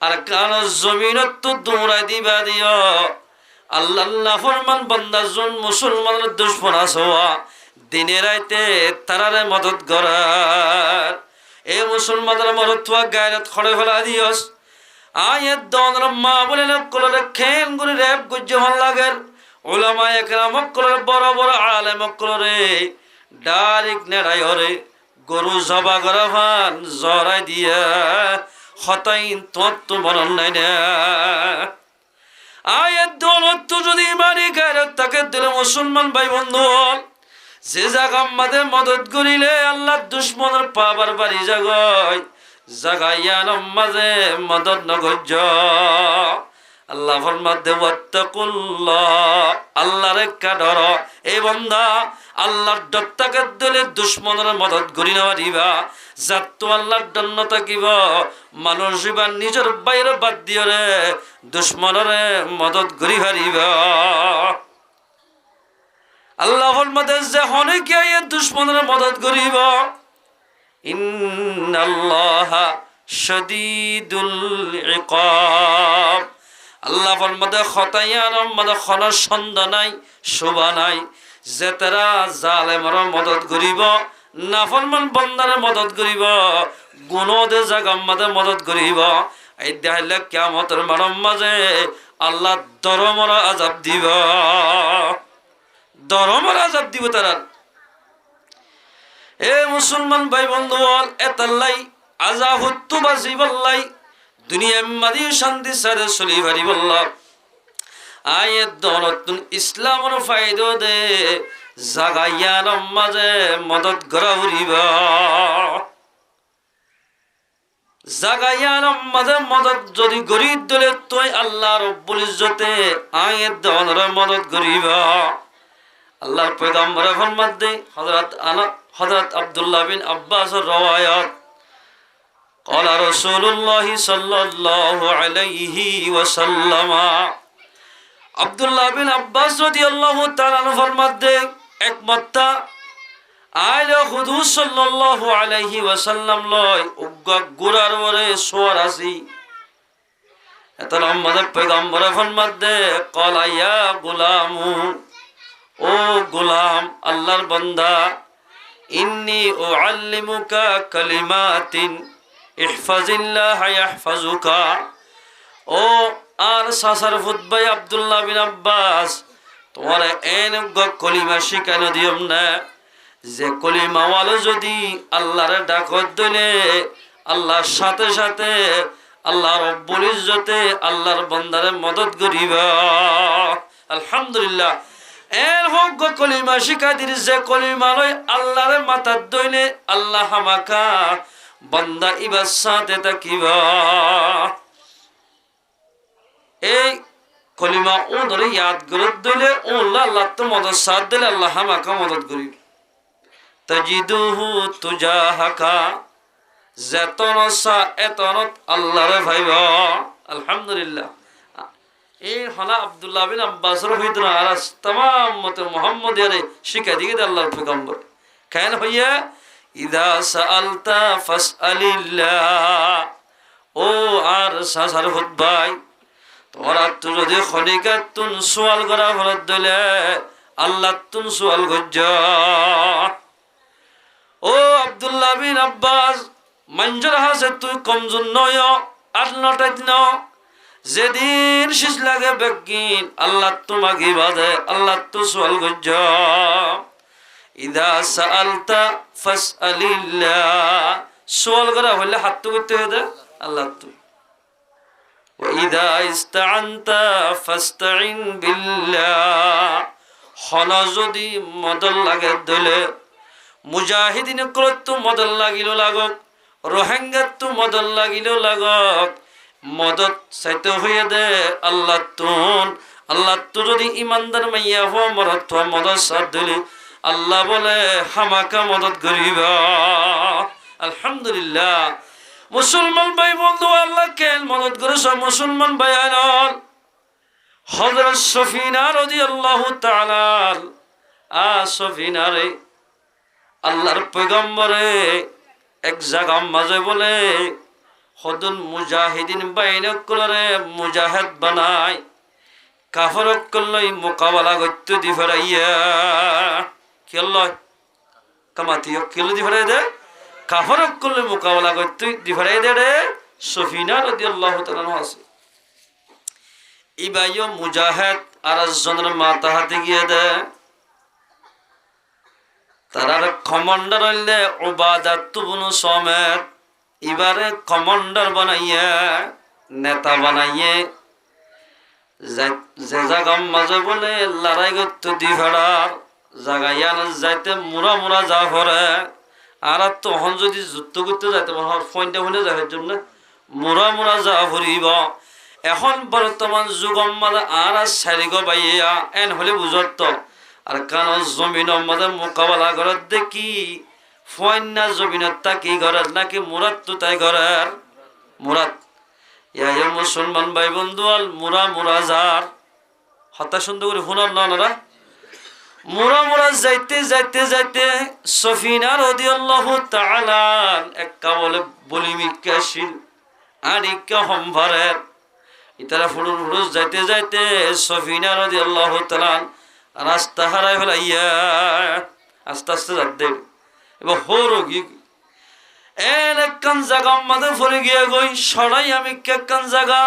আর কান জমিনত তো দৌড়াই দিবা দিও আল্লাহ নাফরমান বান্দা জন মুসলমানের দুশমন আসোয়া দিনে রাইতে তারারে মদত করার। এ মুসলমানের মরত থা গায়রত খড়ে ফেলা দিয়স। আয়াত দনর মা বলে কলরে খেন গুলি রেপ গুজ্জ হল লাগের উলামা একরাম কলরে বড় বড় আলেম কলরে ডাইরেক্ট নেড়াই হরে গরু জবা করা ভান জরাই দিয়া হতাইন তত্ত্ব বরণ নাই না। আয়ের দৌলত যদি ইমানি গায়রত তাকে দিলে মুসলমান ভাই বন্ধু যে জায়গা আমাদের মদত করিলে আল্লাহ দুশ্মনের পাবার বাড়ি জাগয় জাগাইয়ান মাঝে মদত নগজ। আল্লাহ ফরমাতে ওয়াত্তাকুল্লাহ আল্লাহরে কাডর। এই বান্দা আল্লাহর ডর তাকে দিলে দুশ্মনের মদত করি না পারিবা। যাত আল্লাহর ডর না থাকিব মানুষ বা নিজের বাইরে বাদ দিও রে দুশ্মনরে মদত করি পারিবা। আল্লাহ ফরমাতে যে হনে কি দুশ্মনের মদত করিব ইন্নাল্লাহা শাদীদুল ইকাব। আল্লাহ ফরমাতে খতায়ার মানে খনর ছন্দ নাই শোভা নাই যে তারা জালেমর মদত করিব নাফরমান বান্দারে মদত করিব গুণদে জাগাম মাঝে মদত করিব। এই দেখাইলে কিয়ামতের মানব মাঝে আল্লাহ দরমর আযাব দিব, দরমর আযাব দিব তারা। এ মুসলমান ভাই বন্ধু এতাল্লাই আযাব হত্তু বাজিবাল্লাই দুনিয়া মাদি শান্তি সারে চলি পারি বল্লা। আয়ের দনতুন ইসলামর ফায়দা দে জাগাইয়ার মাঝে মদত করা উড়িব। জাগাইয়ার মাঝে মদত যদি গরিব দলে তুই আল্লাহ রব্বুল ইজ্জতে আয়ের দনর মদত করিব। আল্লাহর পয়গম্বরে ফরমাত দে হযরত আব্দুল্লাহ বিন আব্বাসের রওয়ায়াত قال رسول الله صلى الله عليه وسلم আব্দুল্লাহ বিন আব্বাস রাদিয়াল্লাহু তাআলা আনহু ফরমাতে এক মত্তা আইলো হুজুর সাল্লাল্লাহু আলাইহি ওয়াসাল্লাম লয় উগ্গ গুরার ওরে সোয়ার আসি এতন আমাদের পয়গম্বর ফরমাত দে ক্বালা ইয়া গুলামু ও গোলাম আল্লাহর বান্দা ইন্নী উআল্লিমুকা কালিমাতিন ইহফাজিল্লাহ ইয়াহফাজুকা ও আর সাসার ফুতবাই আব্দুল্লাহ বিন আব্বাস তোমার এন কলিমা শিখানো দিয়ম না যে কলিমাওয়ালা যদি আল্লাহর ডাকত দিলে আল্লাহর সাথে সাথে আল্লাহ রব্বুল ইজ্জতে আল্লাহর বান্দারে মদত করিবা আলহামদুলিল্লাহ এর হোক কলিমা শিখাই দিল যে কলিমা লই আল্লাহর মাথার দইলে আল্লাহ হামাকা বান্দা ইবার সাথে থাকিবা এই কলিমা ও ধরে ইয়াদ করে দিলে ও আল্লাহ তো মদত সাথ দিলে আল্লাহ হামাকা মদত করিব তাজিদুহু তুজাহাকা যেতনসা এতনত আল্লাহরে ভাইবা আলহামদুলিল্লাহ এই হলা আব্দুল্লাহ বিন আব্বাসের হইতো না আর तमाम মতে মুহাম্মদিয়ারে শিখাই দিয়ে আল্লাহর পয়গম্বর কেন হইয়া ইদা সাআলতা ফাসআলিল্লাহ ও আর সাসার ভাই তোরা তো যদি খনিকাতুন সুয়াল করা ফলত দিলে আল্লাহ তুন সুয়াল গজ্জ ও আব্দুল্লাহ বিন আব্বাস মঞ্জুর হাসে তুই কমজোর নয় আর নটাই ন যেদিন শেষ লাগে বেগিন আল্লাহ তোমাকে বাদে আল্লাহ তো সুয়াল গজ্জ ইদা সাআলতা ফাসআলিল্লাহ সুয়াল করা হলে হাত তো করতে হবে আল্লাহ তো وإذا استعنت فاستعن بالله হলা যদি মদল লাগে দলে মুজাহিদিন করত মদল লাগিল লাগক রোহিঙ্গার তো মদল লাগিল লাগক মদত চাইতে হয়ে দে আল্লাহ তো যদি ইমানদার মাইয়া হো মরত মদত সাথ দিলি আল্লাহ বলে হামাকা মদত করিবা আলহামদুলিল্লাহ মুসলমান ভাই বন্ধু আল্লাহ কেন মদত করেছ মুসলমান ভাই আনল হযরত সফিনা রাদিয়াল্লাহু তাআলা সফিনা রে আল্লাহর পয়গম্বরে এক জায়গা মাঝে বলে হদুন মুজাহিদিন বাইনে কলরে মুজাহিদ বানাই কাফরক কলই মোকাবেলা করতে দি ফরাইয়া কেল্ল কামাতিও কেল্ল দি ফরাই দে কাফরক করলে মোকাবেলা করতে দিফারাই দে রে সফিনা রাদিয়াল্লাহু তাআলা আছে ইবাইও মুজাহিদ আর জনের মাথা হাতে গিয়ে দে তারার কমান্ডার হইলে উবাদাত ইবনে সামিত এবারে কমান্ডার বানাইয়া নেতা বানাইয়ে যে জায়গা মাঝে বলে লড়াই করতে দিফারার জায়গায় যাইতে মুরা মুরা যা ভরে আর তখন যদি যুদ্ধ করতে যাইতে ফোনটা হলে যাওয়ার জন্য মোরা মোরা যা ভরিব এখন বর্তমান যুগম মাদা আর সারিগ বাইয়া এন হলে বুঝত আর কান জমিন মাদা মোকাবেলা করার দেখি ফোন না জমিনত তাকি ঘরের নাকি মুরাদ তো তাই ঘরের মুরাদ ইয়া মুসলমান ভাই বন্ধু আল মুরা মুরা যার হতা সুন্দর করে শুনার না মোরা মোরা যাইতে যাইতে যাইতে সফিনা রাদিয়াল্লাহু তাআলা একটা বলে বলিমিকাশীল আরিকা সম্ভারের ইতারা ফুরুর ফুরুস যাইতে যাইতে সফিনা রাদিয়াল্লাহু তাআলা রাস্তা হারাই ফেলাইয়া আস্তে আস্তে যাতে এবার হরগি একখান জায়গা মাঝে ফলে গিয়ে গই সরাই আমি একখান জায়গা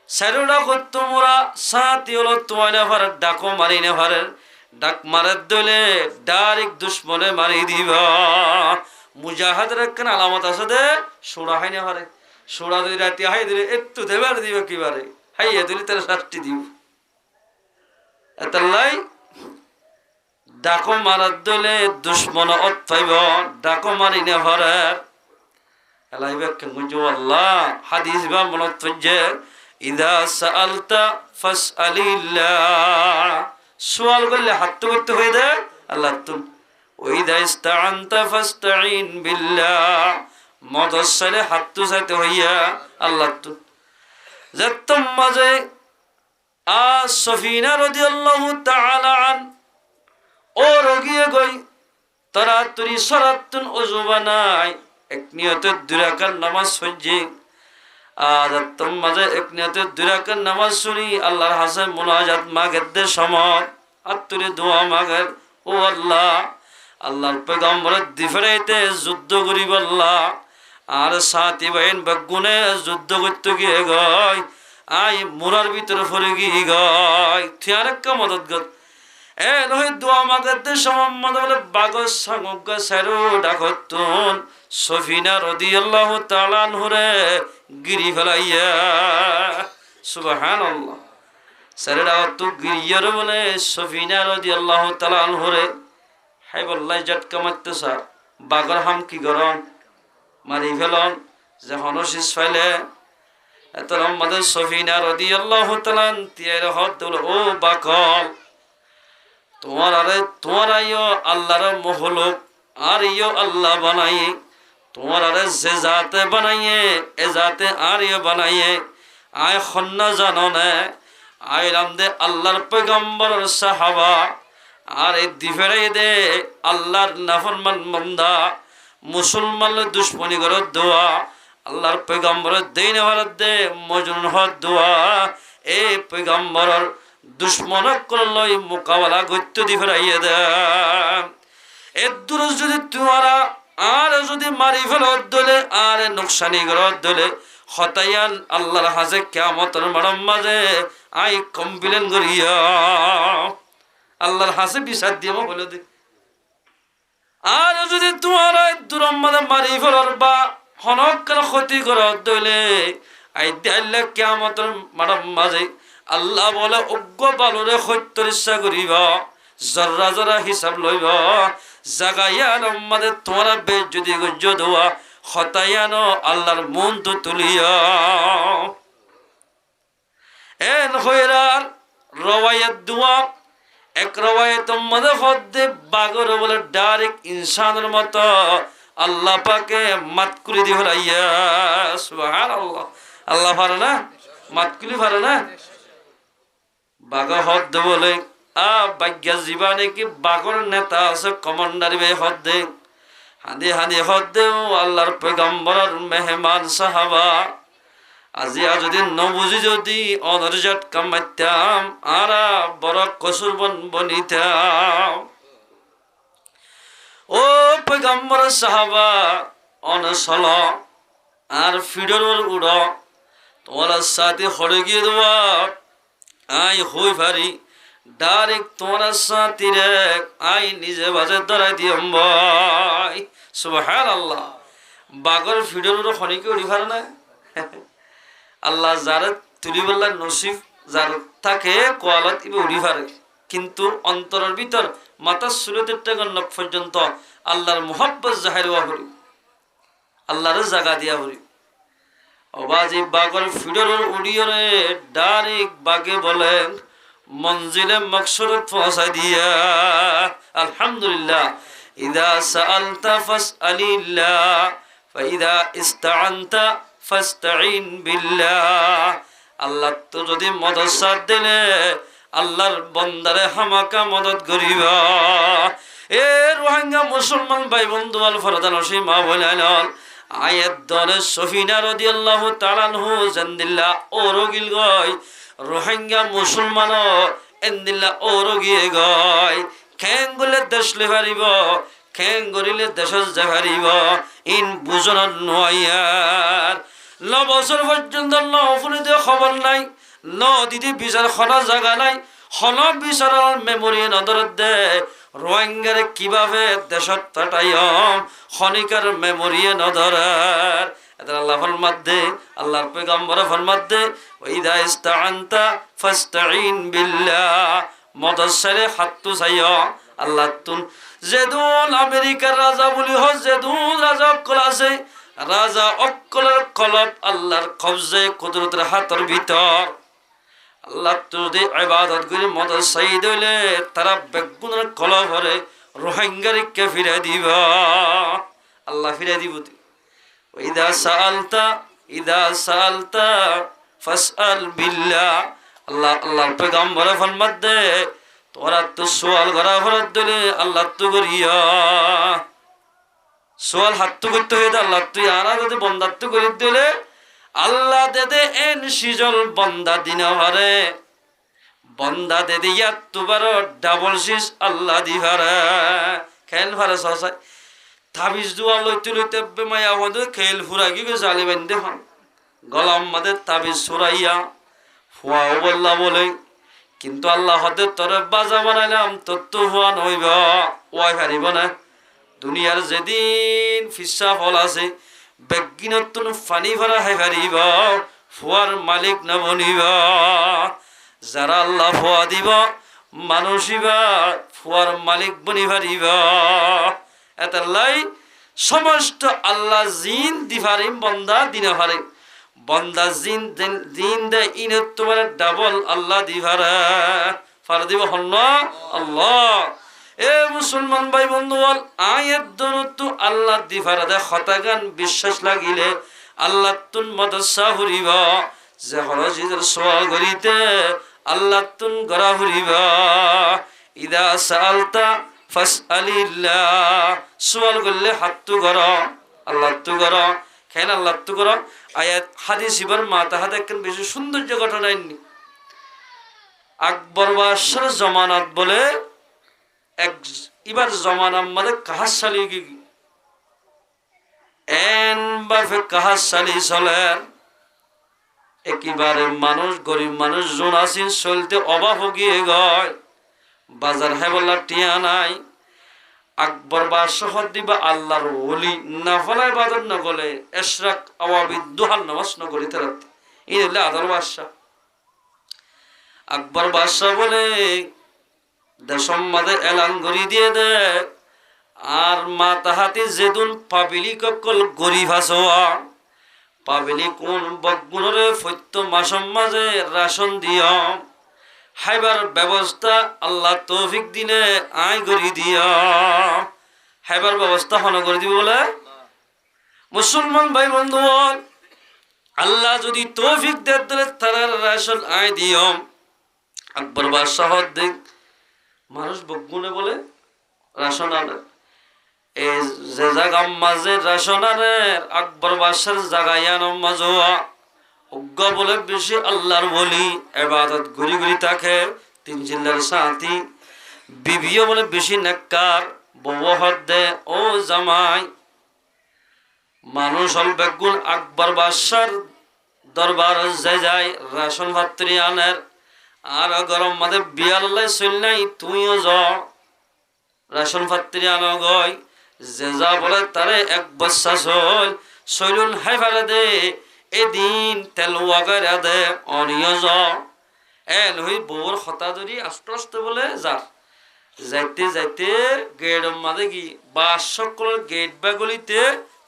সারুডা করতো মোরা সাথী হলো তোমার ভার ডাকো মারি না ভারের ডাক মারার দলে ডাইরেক্ট দুশ্মনে মারি দিবা মুজাহিদের একখান আলামত আছে দে সোড়া হয় না ভারে সোড়া দুই রাতি হাই দিলে একটু দেবার দিব কিবারে হাইয়া দিলে তার শাস্তি দিব এতাল্লাই ডাকো মারার দলে দুশ্মন অত পাইব ডাকো মারি না ভারের এলাই ব্যাখ্যা গুঞ্জ আল্লাহ হাদিস বা মনত পড়ছে ইদা সাআলতা ফাসআলিল্লাহ সুয়াল করলে হাত তো করতে হয়ে দে আল্লাহ তুম ওইদা ইস্তাআনতা ফাস্তাঈন বিল্লাহ মদদ সালে হাত তো চাইতে হইয়া আল্লাহ তুম যতম মাঝে সফিনা রাদিয়াল্লাহু তাআলা আন ও রগিয়ে গই তাড়াতাড়ি সরাতুন ওযু বানাই এক নিয়তে 2 রাকাত নামাজ পড়জি আর তোর মাঝে এক নিয়তে 2 রাকাত নামাজ শুনি আল্লাহর হাসে মুনাজাত মাগের সময় আর তুই দোয়া মাগের ও আল্লাহ আল্লাহর পয়গম্বরের দিফরাইতে যুদ্ধ করিব আল্লাহ আর সাথী বাইন বেগুনে যুদ্ধ করতে গিয়ে গয় আই মুরার ভিতরে পড়ে গিয়ে গয় তুই আরেকটা মদত গত এ নয় দোয়া মাগের সময় বলে বাগর সাঙ্গ সেরো ডাকতুন সফিনা রাদিয়াল্লাহু তাআলা আনহুরে গিরি ফেলাইয়া সুবহানাল্লাহ সেরে ডাকতু গিরিয়ার বলে সফিনা রাদিয়াল্লাহু তাআলা আনহুরে হাই বল্লাই জটকা মারতেছা বাগর হাম কি গরম মারি ফেলন যখন শীষ ফাইলে এত আমাদের সফিনা রাদিয়াল্লাহু তাআলা তিয়ার হদ ও বাকল তোমার আইও আল্লাহর মখলুক আর ইয়ো আল্লাহ বানাইয়ে তোমার আরে যে জাতে বানাইয়ে এ জাতে আর ইয়ো বানাইয়ে আয় খন্না জানো না আয় রামদে আল্লাহর পয়গম্বরের সাহাবা আর এই দিফেরাই দে আল্লাহর নাফরমান বান্দা মুসলমানের দুশ্মনী করার দোয়া আল্লাহর পয়গম্বরের দিন হওয়ার দে মজনুন হওয়ার দোয়া এই পয়গম্বরের দুশ্মন করলই মোকাবেলা করতে দিফেরাইয়ে দে এর দূর যদি তোমারা আর যদি মারি ফেলত দলে আর নোকসানি করত দলে হতাইয়ান আল্লাহর হাজে কিয়ামতের মাঝে আই কমপ্লেন করিয়া আল্লাহর হাসে বিচার দিয়ে বলে দে আর যদি তোমার দুরম্মাদে মারি ফেলার বা হনকের ক্ষতি করত দলে আই দিল্লা কিয়ামতের মাঝে আল্লাহ বলে অজ্ঞ বালুরে সত্যর ইচ্ছা করিব জরা জরা হিসাব লইব জাগাইয়ান আমাদের তোমার বেশ যদি গজ্য দোয়া হতাইয়ানো আল্লাহর মন তো তুলিয়া এন হইরার রওয়ায়াত দোয়া এক রওয়ায়াত মধ্যে হদ্দে বাগর বলে ডাইরেক্ট ইনসানের মতো আল্লাহ পাকে মাত করে দি হলাইয়া সুবহানাল্লাহ আল্লাহ পারে না মাত করে পারে না বাগর হদ্দে বলে বাগ্যা জীবনে কি বাগর নেতা আছে কমান্ডার বে হদ্দে হাঁদি হাঁদি হদ্দে ও আল্লাহর পয়গম্বরের মেহমান সাহাবা আজি যদি নবুঝি যদি অনর্জাত কামাইতাম আর বড় কসুর বনিতাম ও পয়গম্বর সাহাবা অনসল আর ফিডর উড় তোমার সাথে হরে গিয়ে দেওয়া আই হই ভারি ডাইরেক্ট তোমার সাথে রে আই নিজে বাজে ধরাই দিম ভাই সুবহানাল্লাহ বাগর ফিডর হনিকে উড়ি ভার না আল্লাহ যারা তুলি বললা নসিব যার থাকে কোয়ালত ইবে উড়ি ভারে কিন্তু অন্তরের ভিতর মাথা সুলতের টাকা পর্যন্ত আল্লাহর মুহাব্বত জাহির হওয়া হরি আল্লাহর জায়গা দিয়া হরি অবাজি বাগর ফিডরের উড়িয়রে ডাইরেক্ট বাগে বলেন মঞ্জিলে মকসুদত পৌঁছাই দিয়া আলহামদুলিল্লাহ ইদা সাআলতা ফাসআলিল্লাহ ফাইদা ইসতাআনতা ফাস্তাইন বিল্লাহ আল্লাহ তো যদি মদদ সাথ দিলে আল্লাহর বন্দারে হামাকা মদত করিবা এ রোহিঙ্গা মুসলমান ভাই বন্ধু আল ফরদান সীমা বলেন আয়াত দরে সফিনা রাদিয়াল্লাহু তাআলা আনহু জানদিল্লাহ ওরগিল গয় রোহিঙ্গা মুসলমান এন্দিল্লা ওরগিয়ে গয় খেঙ্গুলে দেশ লেহারিব খেঙ্গরিলে দেশ জাহারিব ইন বুঝনার নয়ার 9 বছর পর্যন্ত নফুনিতে খবর নাই নদীতে বিচার খনা জায়গা নাই হন বিচারের মেমোরি নজর দে রোহিঙ্গারে কিভাবে দেশত পাঠাইম খনিকার মেমোরি নজরার এটা আল্লাহ ফরমাদে আল্লাহর পয়গম্বর ফরমাদে ওয়াইদা ইসতাআনতা ফাস্তাইন বিল্লাহ মদসরে হাত্তু চাইও আল্লাহ তুন যেদুন আমেরিকার রাজা বলি হ যেদুন রাজা অক্কল আছে রাজা অক্কলের কলব আল্লাহর কবজে কুদরতের হাতের ভিতর আল্লাহ যদি ইবাদত করে মদদ সাইদ হইলে তারা বেগুনের কলব হরে রোহিঙ্গারিকে ফিরে দিব আল্লাহ ফিরে দিব ইদা সাআলতা ফাসআল বিল্লাহ আল্লাহ আল্লাহর পয়গম্বর ফরমাদে তোরা তো সওয়াল করা ফরদ দিলে আল্লাহ তো করিয়া সোয়াল হাত্তু করতে হয়ে আল্লাহ তুই আরা যদি বন্দাত্ম করে দিলে আল্লাহ দে এন সিজল বন্দা দিন হারে বন্দা দে দিয়া তুবার ডাবল সিজ আল্লাহ দিভারে খেল ভারে সসাই তাবিজ দুয়া লইতে লইতে মায়া হদে খেল ফুরা গিয়ে জালি বেঁধে হন গলাম মাদের তাবিজ সুরাইয়া ফুয়াও বললা বলে কিন্তু আল্লাহ হদে তোরে বাজা বানাইলাম তোর তো হওয়া নইব ওয়াই হারিব না দুনিয়ার যেদিন ফিসা ফল আছে বেগিনতুন ফানি ভরা হে হারিব ফুয়ার মালিক না বনিব যারা আল্লাহ ফুয়া দিব মানুষিবা ফুয়ার মালিক বনি হারিব এতাল্লাই সমস্ত আল্লাহ জিন দিভারিম বন্দা দিনে হারে বন্দা জিন দিন দে ইনে তোমার ডাবল আল্লাহ দিভারে ফার দিব হল আল্লাহ এ মুসলমান ভাই বন্ধু বল আয়াত দনতু আল্লাহ দিভারে দে খতাগান বিশ্বাস লাগিলে আল্লাহ তুন মদসা হুরিব যে হরজিদের সোয়াল গরিতে আল্লাহ তুন গরা হুরিব ইদা সালতা ফাসআলিল্লাহ সোয়াল করলে হাতটু গর আল্লাহ তু গর খেন আল্লাহ তু গর আয়াত হাদিস ইবার মাতা হাতে একখান বেশি সৌন্দর্য ঘটনা আইনি আকবর বাদশার জমানাত বলে এক ইবার জমানার মধ্যে কাহাসালি গি এন বাফে কাহাসালি চলে একেবারে মানুষ গরিব মানুষ জন আসিন চলতে অভাব গিয়ে গয় বাজার হেবলা টিয়া নাই আকবর বাদশাহ দিবা আল্লাহর ওলি না ফলায় বাদর না গলে এশরাক আওয়াবিদ দুহার নামাজ ন করিতে রাখতে এই হলে আদর বাদশাহ আকবর বাদশাহ বলে দেশম মাদে এলান করি দিয়ে দে আর মা তাহাতে যেদুন পাবিলি ককল গরিব হাসোয়া পাবিলি কোন বগুণরে ফৈত্য মাসম মাঝে রাশন দিয় হাইবার ব্যবস্থা আল্লাহ তৌফিক দিলে আয় করি দিয়া হাইবার ব্যবস্থা হন করে দিব বলে মুসলমান ভাই বন্ধু আল্লাহ যদি তৌফিক দেয় দিলে তারা রাশন আয় দিও আকবর বাদশাহ দেখ মানুষ বগুনে বলে রাশন আনে এই যে জায়গা মাঝে রাশন আনে আকবর বাদশার জাগাইয়ান মাজোয়া অজ্ঞ বলে বেশি আল্লাহর বলি এবাদত ঘুরি ঘুরি থাকে তিন জিল্লার সাথী বিবিও বলে বেশি নেককার বউহর দে ও জামাই মানুষ হল বেগুন আকবর বাদশার দরবার যায় রাশন ভাত্রি আনের আর গরম মাঝে বিয়াল্লাই চল নাই তুইও য রাশন ভাত্রি আন গয় যে যা বলে তারে এক বচ্চা চলুন হাই ফারে দে এদিন তেল ওয়াগারা দে অনিয়জ এন হই বউর হতা ধরি আস্তে আস্তে বলে যার যাইতে যাইতে গেট মাঝে কি বা সকলের গেট বা গলিতে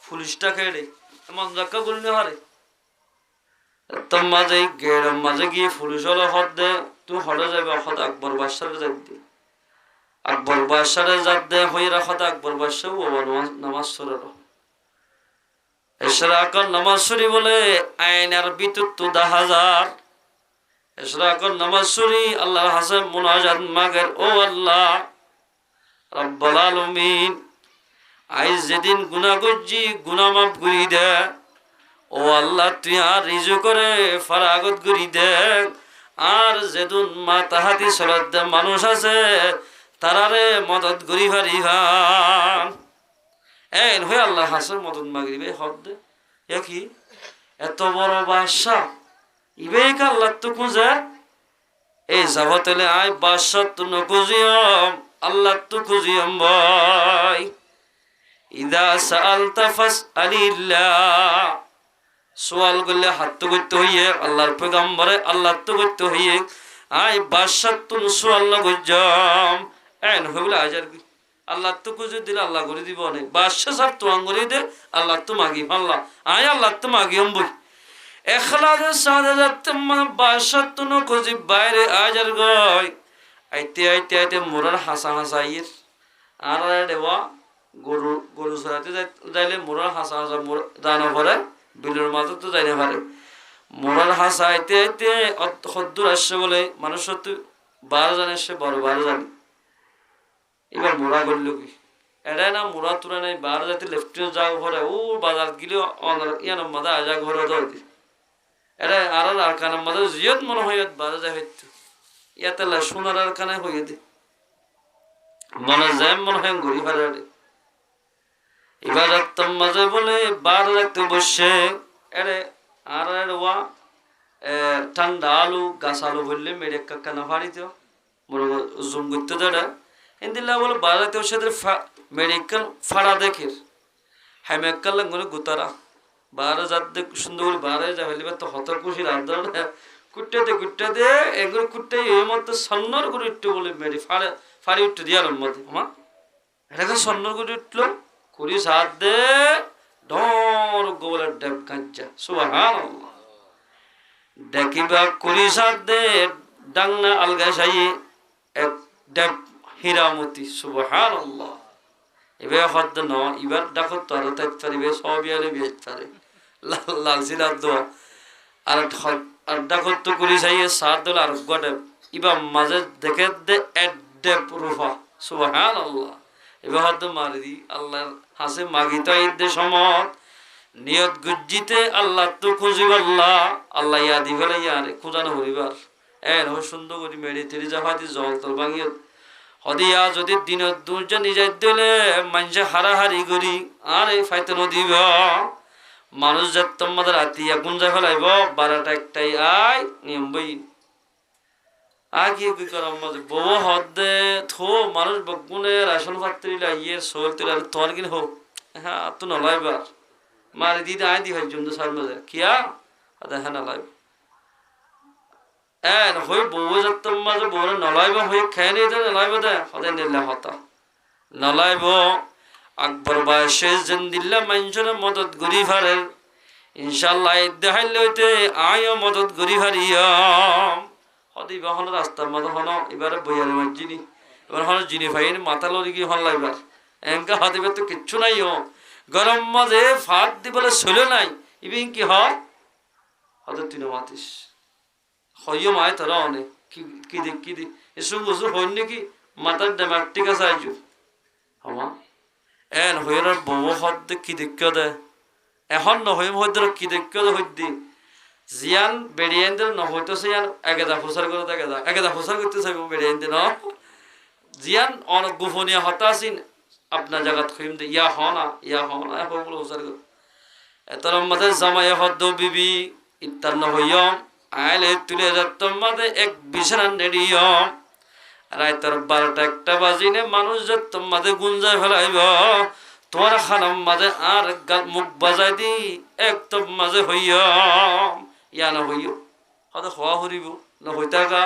পুলিশটা খেয়ে এমন জাক্কা গলি না হারে তোর মাঝে গেট মাঝে গিয়ে পুলিশ হলো হদ দে তুই হরে যাবে হদ আকবর বাদশারে যাই দে আকবর বাদশারে যাত দে হইরা হদ আকবর বাদশাহ ও নামাজ সরে এশরাকর নামাজ শুরি বলে আইনার বিদ্যুৎ 10,000 এশরাকর নামাজ শুরি আল্লাহর হাসান মুনাজাত মাগের ও আল্লাহ রব্বুল আলামিন আইজ যেদিন গুনাহ করছি গুনাহ মাফ করি দে ও আল্লাহ তুই আর রিজু করে ফারাগত করি দে আর যেদিন মা তাহাতি সলাত দে মানুষ আছে তারারে মদত করি পারিবান এন হয়ে আল্লাহ হাসান মদত মাগরিবে হক দে কি এত বড় বাদশা ইবেক আল্লাহ তো খুঁজে এই যাবতলে আয় বাদশা তো নকুজিয়ম আল্লাহ তো খুঁজিয়ম ভাই ইদা সাআলতা ফাসআলিল্লাহ সোয়াল করলে হাত করতে হইয়ে আল্লাহর পয়গম্বরে আল্লাহ তো করতে হইয়ে আয় বাদশা তো সোয়াল না গজম এন হইবলে আজার কি আল্লাহ তো কুজু দিলে আল্লাহ করে দিব অনেক বাদশাহ সাহেব তো আঙ্গুরি দে আল্লাহ তো মাগি আল্লাহ আয় আল্লাহ তো মাগি বই এখলাদে সাদে যাতে বাদশাহ তো ন খুঁজি বাইরে আজার গয় আইতে আইতে আইতে মোরার হাসা হাসাইয়ের আর দেওয়া গরু গরু সরাতে যাইলে মোরার হাসা হাসা জানা পরে বিলের মাঝে তো যাই না পারে মোরার হাসা আইতে আইতে সদ্দুর আসছে বলে মানুষ সত্যি 12 জানে সে বড় 12 জানে এবার মোরা করল কি এটাই না মুরা তুরা নেই বার যাতে লেফটেন্ট যাও ঘরে ও বাজার গিলে ইয়ানোর মাঝে আজা ঘরে দর দি এটা আর কানের মাঝে জিয়ত মনে হয় বারে যায় হইতো ইয়াতে সোনার আর কানে হইয়ে দি মনে যায় মনে হয় ঘুরি ফেলে এবার রাত্তম মাঝে বলে বার রাখতে বসে এরে আর ওয়া ঠান্ডা আলু গাছ আলু বললে মেরে কানা ফাড়িতেও বড় জুম করতে দেড়া হিন্দিল্লা বলে বাড়াতেও সেদের মেডিকেল ফাড়া দেখে হাইমেকাল লাঙ্গনে গুতারা বারে যার দেখ সুন্দর করে বারে যা হইলে তো হত খুশির আন্দোলন কুট্টে দে এগুলো কুট্টে এই মতো সন্ন্যর করে উঠতে বলে মেরি ফাড়ি উঠতে দিয়ার মধ্যে আমার এটাকে সন্ন্যর করে উঠলো কুড়ি সাত দে ঢর গোবলের ডেব কাঞ্চা সুবহানাল্লাহ দেখিবা কুড়ি সাত দে ডাংনা আলগা সাই এক ডেব হীরামতি সুবহানাল্লাহ এবার হদ্দ ন এবার ডাকত তো আর তাই পারিবে সবই আরে বিয়ে পারে লাল সিলার দোয়া আর ডাকত তো কুড়ি সাইয়ে সাত দল আর গডেব এবার মাঝে দেখে দে এক ডেব রুফা সুবহানাল্লাহ এবার হদ্দ মারি দি আল্লাহর হাসে মাগিত ঈদের সমত নিয়ত গুজ্জিতে আল্লাহ তো খুঁজিব আল্লাহ ইয়াদি ফেলে ইয়ারে খুঁজানো হরিবার এন সুন্দর করি মেরে তেরি জাফাতি জল তল ভাঙিয়ে হদিয়া যদি দিনত দুর্য নিজে দিলে মানুষে হারাহারি করি আর এই ফাইতে নদীব মানুষ যাত তোমাদের হাতিয়া গুঞ্জা ফেলাইব 12টা একটাই আয় নিয়ম বই কি করাম মাঝে বউ হদে থো মানুষ বগুনে রাশন পাত্রী ইয়ের সোল তুলে তোর কিন হোক হ্যাঁ তো নলাইবার মারি দিদি আয় দি ভাই জমদু সার মাঝে কিয়া হ্যাঁ নলাইব এন হই বউ যাত্তম মাঝে বউ নলাইব হই খেয়ে নিয়ে নলাইব দে হদে নিলে হতা নলাইব আকবর বায়সে জেন্দিল্লা মানুষের মদত গরি ফারের ইনশাল্লাহ দেখাইলে হইতে আয়ও মদত গরি ফারিয়াম হদি হন রাস্তার মধ্যে হন এবারে বইয়ারে মাঝিনি এবার হন জিনি ফাইন মাথা লড়ি গিয়ে হন লাইবার এঙ্কা হদিবে তো কিচ্ছু নাই গরম মাঝে ফাট দিবলে ছিল নাই ইবিন কি হয় হদের তিন মাতিস হইও মায় তোরা অনেক কি দিক এসব বুঝু হইন নাকি মাথার ডেমার ঠিক আছে আইজু হমা এন হইয়ার বউ হদ কি দেখ দে এখন নহইম হইদের কি দেখ দে হইদি জিয়ান বেড়িয়ানদের নহইতো সিয়ান একেদা ফুসার করে একেদা ফুসার করতে চাইব বেড়িয়ানদের ন জিয়ান অনেক গোপনীয় হতা আছেন আপনার জায়গাত হইম দে ইয়া হনা হইবলে ফুসার করে এতর মধ্যে জামাই হদ বিবি ইত্যার নহইয়ম আইলে তুলে যাত্তম মাঝে এক বিছানা নেড়িয়ম রাইতর 12টা একটা বাজিনে মানুষ যাত্তম মাঝে গুঞ্জায় ফেলাইব তোমার খানাম মাঝে আর মুখ বাজাই দি একদম মাঝে হইয়ম ইয়া না হইও হয়তো হওয়া হরিব না হইতাগা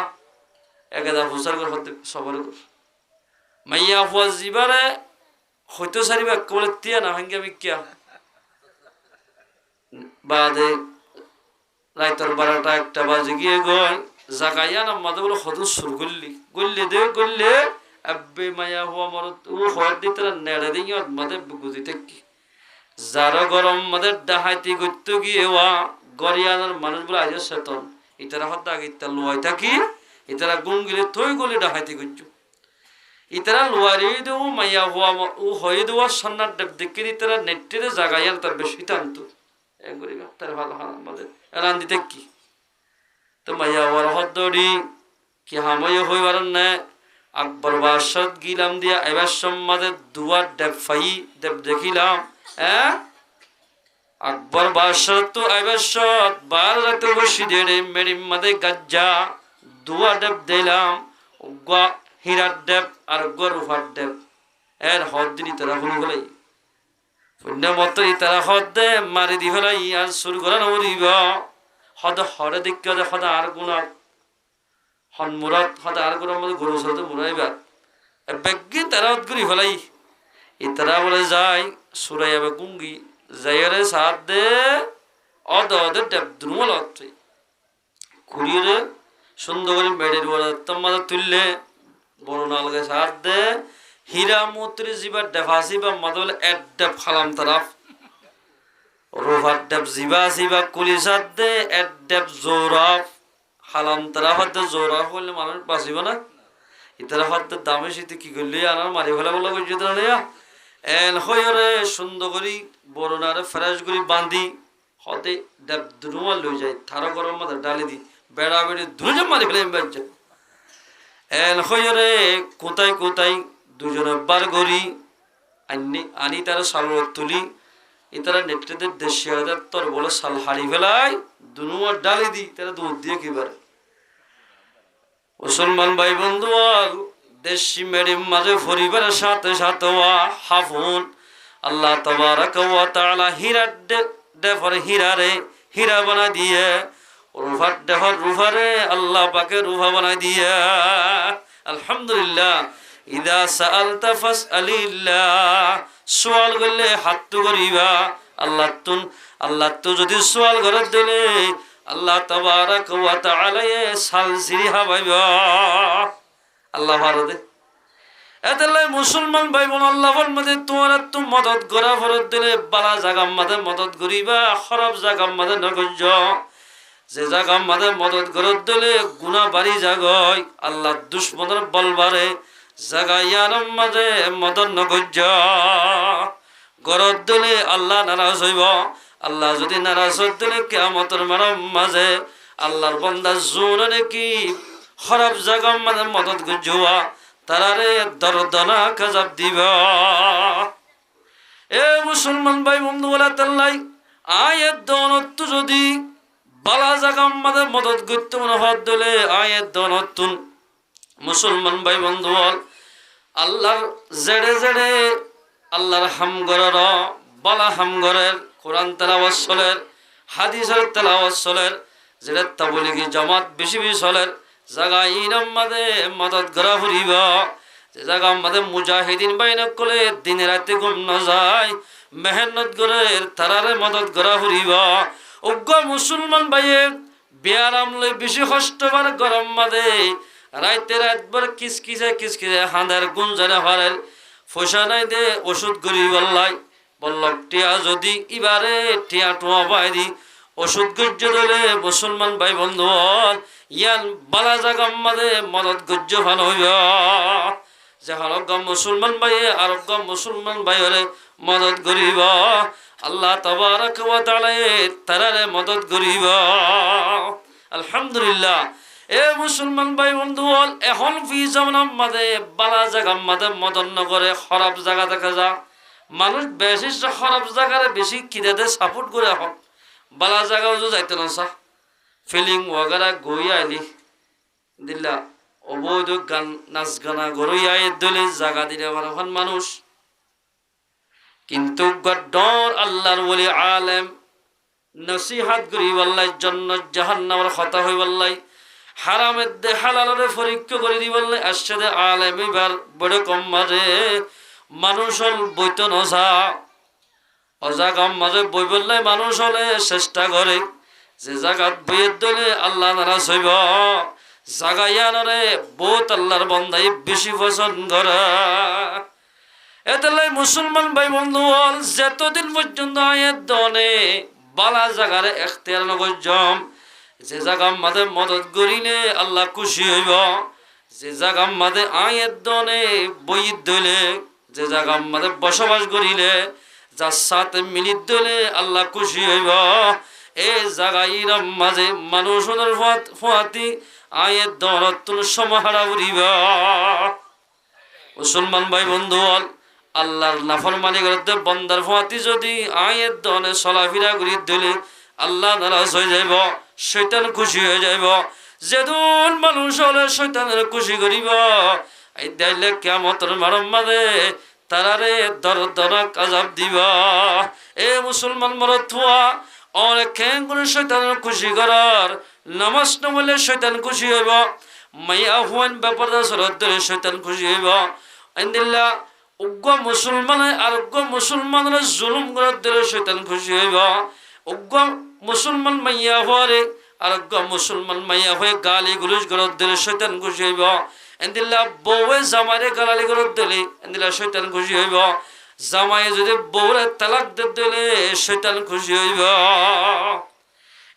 একেদা ফুসার করে হতে সবরে কর মাইয়া ফুয়া জিবারে হইতো সারিবা কেবল তিয়া না ভাঙ্গা বিকিয়া বাদে রাইতর 12টা একটা বাজে গিয়ে গয় জাগাইয়া না মাঝে বলে হদু সুর গল্লে আব্বে মায়া হুয়া মরত ও হর দিতে নেড়ে দিই মাঝে গুজিতে কি যারা গরম মাঝে ডাহাইতে গত্য গিয়ে ওয়া গরিয়ানার মানুষ বলে আজ সেতন ইতারা হদ্দা ইতার লোয়াই থাকি ইতারা গুম গিলে থই গলি ডাহাইতে গজ্জু ইতারা লোয়ারি দেও মাইয়া হুয়া ও হয়ে দেওয়া সন্ন্যার ডেব দেখে ইতারা নেট্টিরে জাগাইয়ান তার বেশি টানতো একবারে তার ভালো আমাদের এলান দিতে কি তো মাইয়া হওয়ার হদ্দরি কি হাময় হইবার না আকবর বাসত গিলাম দিয়া এবার সম্মাদের দুয়ার ডেব ফাই দেব দেখিলাম হ্যাঁ আকবর বাসত তো এবার সত বার রাতে বসি দেড়ে মেরিম মাদে গাজ্জা দুয়া ডেব দিলাম হীরার ডেব আর গরুফার ডেব এর হদ দিন তারা হুল হলাই পুণ্য মতো তারা হদ দে মারি দি হলাই আর শুরু করা নরিব হদ হরে দেখতে হদে হদা আর গুণার হন মুরাদ হদা আর গুণার মধ্যে গরু সরতে মুরাইবার বেগি তারা ঘুরি হলাই ইতারা বলে যাই সুরাইয়াবে গুঙ্গি যাইরে সাথ দে অদে ডেব দ্রুমল অত্রি কুড়িয়ে সুন্দর করে বেড়ে তোমাদের তুললে বড় নালগে সাথ দে হীরা মূত্রি জিবা ডেফাসি বা মাদল এড ডেব খালাম তারাফ রোভার ডেব জিবা জিবা কুলিসাত দে এড ডেব জোরাফ খালাম তারাফ দে জোরাফ করলে মানুষ বাঁচিব না ইতারা হদ দামে শীতে কি করলি আনার মারি ফেলা বলা করছি তো না এন হয়রে সুন্দর করি বরণারে ফ্রেশ করি বান্ধি হতে দেব দুনুয়া লই যায় থারো গরম মাথা ডালি দি বেড়া বেড়ি দুজন মারি ফেলে বাজ্য এন হয়রে কোথায় কোথায় দুজনে বার করি আনি তারা সালর তুলি তারা নেট্রেদের দেশে তোর বলে সাল হারি ফেলাই দুনুয়া ডালি দি তারা দুধ দিয়ে কিবারে মুসলমান ভাই বন্ধু দেশি মেডিম মাঝে পরিবারের সাথে সাথে হাফুন আল্লাহ তাবারাক ওয়া তাআলা হীরা দেফর হীরারে হীরা বানাই দিয়ে রুফার দেফর রুফারে আল্লাহ পাকে রুফা বানাই দিয়ে আলহামদুলিল্লাহ ইদা সাআলতা ফাসআলিল্লাহ সওয়াল করলে হাত তো করিবা আল্লাহ তো যদি সওয়াল করে দিলে আল্লাহ তাবারাক ওয়া তাআলা সাল সিরি হাবাইবা আল্লাহ ভারতে এতলাই মুসলমান ভাই বোন আল্লাহর মধ্যে তোমার তো মদত করা ফরত দিলে বালা জাগার মধ্যে মদত করিবা খারাপ জাগার মধ্যে নগজ যে জাগার মধ্যে মদত করত দিলে গুনাহ বাড়ি জাগয় আল্লাহ দুশমনের বলবারে জাগাইয়ার মাঝে মদত নগজ গরত দিলে আল্লাহ নারাজ হইব আল্লাহ যদি নারাজ দিলে কিয়ামতের মাঝে আল্লাহর বান্দা জোরে কি খারাপ জাগার মধ্যে মদত গজুয়া তারারে দরদনা কাজাব দিবা এ মুসলমান ভাই বন্ধু বলা তাল্লাই আয়ের দনত্ব যদি বালা জাগার মধ্যে মদত করতে মনে হাত দিলে আয়ের দনত্তুন মুসলমান ভাই বন্ধু বল আল্লাহর জেড়ে জেড়ে আল্লাহর হামগরের বালা হামগরের কোরআন তেলাওয়াত চলের হাদিসের তেলাওয়াত চলের যেটা তাবলীগি জামাত বেশি বেশি চলের জাগা ইনাম মাদে মদত করা ফুরিব যে জাগা মাদে মুজাহিদিন বাইনা কলে দিনে রাতে ঘুম না যায় মেহনত করে তারারে মদত করা ফুরিব অজ্ঞ মুসলমান ভাইয়ে বিয়ারাম লই বেশি কষ্টবার গরম মাদে রাইতে রাতবার কিসকিসে হাঁদার গুঞ্জারে হারের পয়সা নাই দে ওষুধ গরিব আল্লাহ বল্লভ টিয়া যদি ইবারে টিয়া টোয়া পাই দি ওষুধ গজ্য দিলে মুসলমান ভাই বন্ধু ইয়ান বালা জাগার মাঝে মদত গজ্য ভালো হইব যে হরজ্ঞ মুসলমান ভাই আরোগ্য মুসলমান ভাইরে মদত করিব আল্লাহ তাবারাক ওয়া তাআলা তারারে মদত করিব আলহামদুলিল্লাহ এ মুসলমান ভাই বন্ধু এখন ফি জামানার মাঝে বালা জাগার মাঝে মদত নগরে খারাপ জায়গা দেখা যা মানুষ বেশি খারাপ জায়গারে বেশি কিদাতে সাপোর্ট করে হোক বালা জায়গাও যাইতে না সা ফিলিং ওয়াগারা গই আইলি দিল্লা অবৈধ গান নাচ গানা গরই আয় দলে জায়গা দিলে এখন মানুষ কিন্তু ডর আল্লাহর ওলি আলেম নসিহাত গরিব আল্লাহ জান্নাত জাহান্নামের কথা হই আল্লাহ হারামের দে হালালের পরীক্ষা করে দিব আল্লাহ আশহাদে আলেম এবার বড় কম মাঝে মানুষ হল বইত নসা অজাগাম মাঝে বই বললে মানুষ হলে চেষ্টা করে যে জাগাত বইয়ের দলে আল্লাহ নারাজ হইব জাগাইয়ানরে বহুত আল্লাহর বান্দাই বেশি পছন্দ করে এতলাই মুসলমান ভাই বন্ধু যতদিন পর্যন্ত আয়ের দনে বালা জাগারে এখতিয়ার নগজম যে জাগার মাঝে মদত করিলে আল্লাহ খুশি হইব যে জাগার মাঝে আয়ের দনে বই দলে যে জাগার মাঝে বসবাস করিলে যার সাথে মিলিত দলে আল্লাহ খুশি হইব এই জাগাইর মাঝে মানুষের ফুয়াতি আয়ের দনতুন সমাহারা উড়িব মুসলমান ভাই বন্ধু আল্লাহর নাফরমানি করতে বন্দার ফুয়াতি যদি আয়ের দনে চলাফেরা করি দিলে আল্লাহ নারাজ হয়ে যাইব শয়তান খুশি হয়ে যাইব যেদিন মানুষ হলে শয়তানের খুশি করিব এই দাইলে কিয়ামতের মাঝে তারারে দরদনক আযাব দিবা এ মুসলমান মরথুয়া অনেক করে শয়তানের খুশি করার নামাজ নবলে শয়তান খুশি হইব মাইয়া হুয়ান ব্যাপারটা সরদ দিলে শয়তান খুশি হইব আইন্দিল্লাহ উগ্র মুসলমান আরোগ্য মুসলমানের জুলুম করার দিলে শয়তান খুশি হইব উগ্র মুসলমান মাইয়া হওয়ারে আরোগ্য মুসলমান মাইয়া হয়ে গালি গুলুজ করার দিলে শয়তান খুশি হইব এন্দিল্লা বউয়ে জামাইরে গালালি করার দিলে এন্দিল্লা শয়তান খুশি হইব জামাই যদি বউরে তালাক দিলে শয়তান খুশি হইব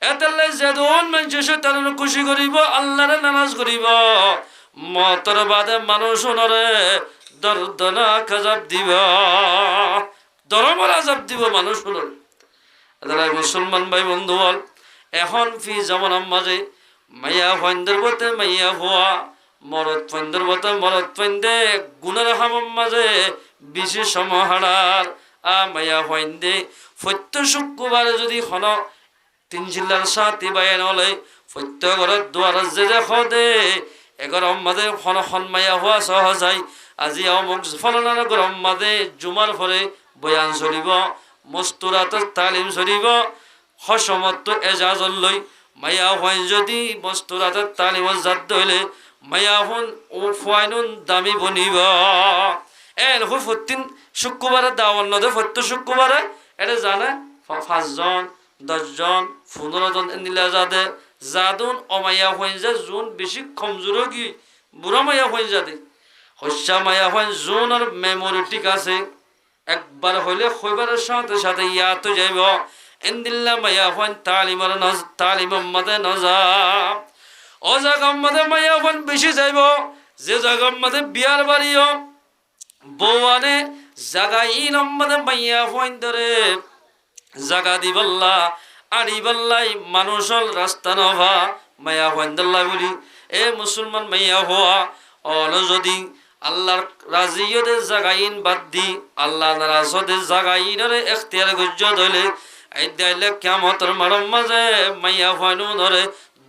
এতলে যেদিন মানুষ শয়তানের খুশি করিব আল্লাহরে নারাজ করিব মতর বাদে মানুষ নরে দর্দনাক আযাব দিবা, দরমার আযাব দিব মানুষ হলো। মুসলমান ভাই বন্ধু বল, এখন ফি জামানার মাঝে মাইয়া ফাইন্দের বতে মাইয়া হওয়া, মরদ ফাইন্দের বতে মরদ ফাইন্দে গুণের হামার মাঝে বেশি সমাহারার মাইয়া ফাইন্দে সত্য শুক্রবারে যদি হন 3 জিল্লার সাথে বায়ান হলে সত্য ঘরের দুয়ার যে দে এগরম মাঝে হন মাইয়া হওয়া সহজাই। আজি অমুক ফলনার গরম মাঝে জুমার ফলে বয়ান চলিব, মস্তুরাতের তালিম চলিব, হসমত এজাজল লই মাইয়া হইন যদি মস্তুরাতের তালিমত জাত হইলে মাইয়া হন ও ফাইনুন দামি বনিব। এর হই প্রতিদিন শুক্রবারে দাওয়ান নদে প্রত্য শুক্রবারে এটা জানে 5 জন 10 জন 15 জন এনিলা যাদে জাদুন অমাইয়া হইন যে জুন বেশি কমজোর কি বুড়া মাইয়া হইন যাদে হস্যা মাইয়া হইন জুন আর মেমোরি ঠিক আছে, একবার হইলে হইবারের সাথে সাথে ইয়াত যাইব। এন্দিল্লা মাইয়া হইন তালিমর তালিমর মাঝে নজাব ও জায়গার মাঝে মাইয়া হইন বেশি যাইব, যে জায়গার মাঝে বিয়ার বাড়িও বৌয়ানে জাগাই নম্বরে মাইয়া হইন ধরে জাগা দিবল্লা আড়িবল্লাই মানুষল রাস্তা নভা মাইয়া হইন দল্লা বলি। এ মুসলমান মাইয়া হওয়া অল যদি আল্লাহর রাজিয়দের জাগাইন বাদ দি আল্লাহ নারাজদের জাগাইনরে এখতিয়ার গজ্জ ধইলে এই দাইলে কিয়ামতের মারম মাঝে মাইয়া হইনু ধরে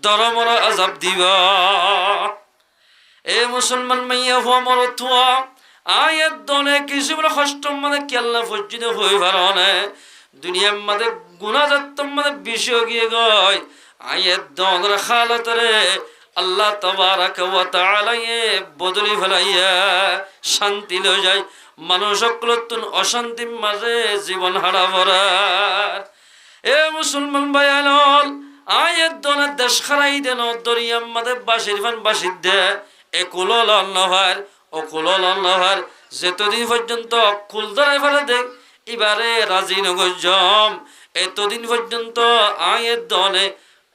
দরমর আযাব দিবা। এ মুসলমান মাইয়া হওয়া মরতুয়া আয়াত দনে কিছু বলে কষ্ট মানে কি আল্লাহ ফজ্জিদে হই ভারনে দুনিয়ার মাঝে গুনাহ যাত্তম মানে বিষয় গিয়ে গয় আয়াত দনের খালতরে আল্লাহ তাবারাক ওয়া তাআলা বদলি ফেলাইয়া শান্তি লই যায়, মানুষ সকলতুন অশান্তির মাঝে জীবন হারা ভরা। এ মুসলমান ভাইয়াল আয়াত দনের দেশ খারাই দেন দরিয়ার মাঝে বাসির ফান বাসির দে একুলল নহর অকুলল নহর যেতদিন পর্যন্ত কুল ধরে ফেলে দেখ এবারে রাজি নগজম এতদিন পর্যন্ত আয়াত দনে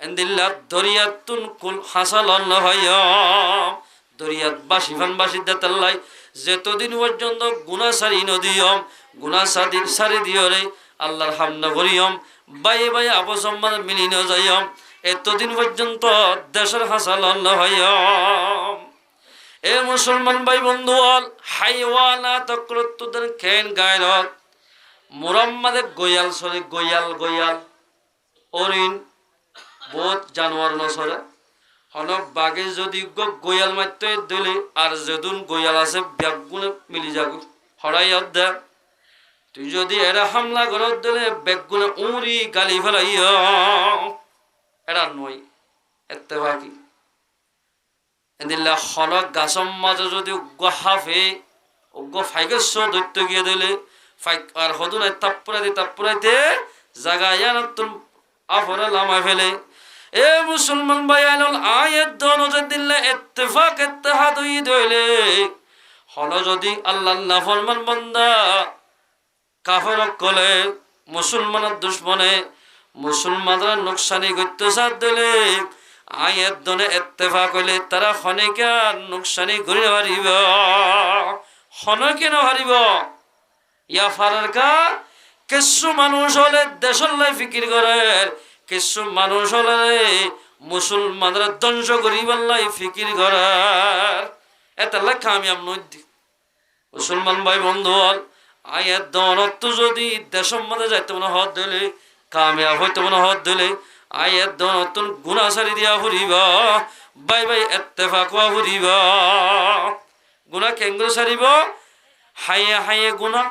এন্দিল্লা দরিয়াতুন কুল হাসাল নহয় দরিয়াত বাসি ফান বাসি দেতাল্লাই যেতদিন পর্যন্ত গুনাহ সারি নদিয়ম গুনাহ সারি দিয়রে আল্লাহর হামনা করিয়ম বাই বাই আপসম্মান মিলি ন যাইয়ম এতদিন পর্যন্ত দেশের হাসাল নহয়। এ মুসলমান ভাই বন্ধু হাইওয়ানা তকরতুদের খেন গায়রত মুরাম্মাদে গোয়াল সরে গোয়াল গোয়াল অরিন বহুত জানোয়ার নসরে হন বাগে যদি গোয়াল মারতে দিলে আর যেদুন গোয়াল আছে ব্যাগুনে মিলি যাগু হরাই অধ্যা তুই যদি এরা হামলা করত দিলে বেগুনে উড়ি গালি ফেলাই এরা নয় এতে বাকি এদিল্লা হন গাছম মাঝে যদি উগ্র হাফে উগ্র ফাইগস্য দৈত্য গিয়ে দিলে ফাইক আর হদুনাই তাপ্পুরাইতে জাগাইয়া নতুন আফরে লামাই ফেলে। এ মুসলমান ভাইয়াল আয়াত দনজে দিলে ইত্তেফাক ইত্তেহাদ হই দইলে হল যদি আল্লাহর নাফরমান বান্দা কাফের কলে মুসলমানের দুশমনে মুসলমানরা নুকসানি করতে সাথ দিলে আয়াত দনে ইত্তেফাক হইলে তারা খনিকা নুকসানি করে হারিব খনকে না হারিব ইয়া ফারারকা কিছু মানুষ হলে দেশের লাই ফিকির করে, কিছু মানুষ হলে মুসলমানরা ধ্বংস করিবার লাই ফিকির করার এটা লাই কামিয়াব নদী। মুসলমান ভাই বন্ধু হল আয়াত দনত যদি দেশের মধ্যে যাইতে মনে হত দিলে কামিয়াব হইতে মনে হত দিলে আয়াত দনত গুনাহ সারি দিয়া ফুরিবা বাই বাই ইত্তেফাক হওয়া ফুরিবা। গুনাহ কেঙ্গুর সারিব হাইয়ে হাইয়ে গুনাহ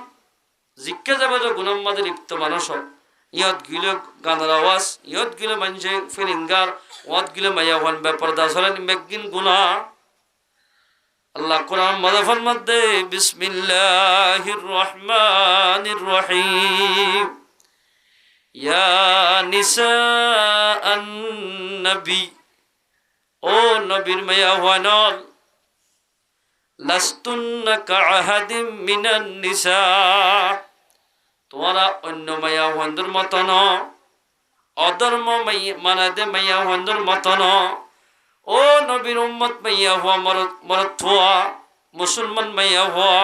জিজ্ঞে যাবে যে গুনার মাঝে লিপ্ত মানুষ ইয়ত গিলে গানের আওয়াজ ইয়ত গিলে মানুষে ফিলিঙ্গার ওয়াত গিলে মাইয়া হন ব্যাপার দাসলেন মেগিন গুনা। আল্লাহ কোরআন মাদাফার মধ্যে বিসমিল্লাহির রহমানির রহিম ইয়া নিসাআন নবী ও নবীর মাইয়া হওয়ানল লাস্তুন্না কাআহাদিম মিনান নিসা তোমরা অন্য মাইয়া হন্দর মতন অধর্ম মানাদে মাইয়া হন্দর মতন ও নবীর উম্মত মাইয়া হওয়া মরত হওয়া মুসলমান মাইয়া হওয়া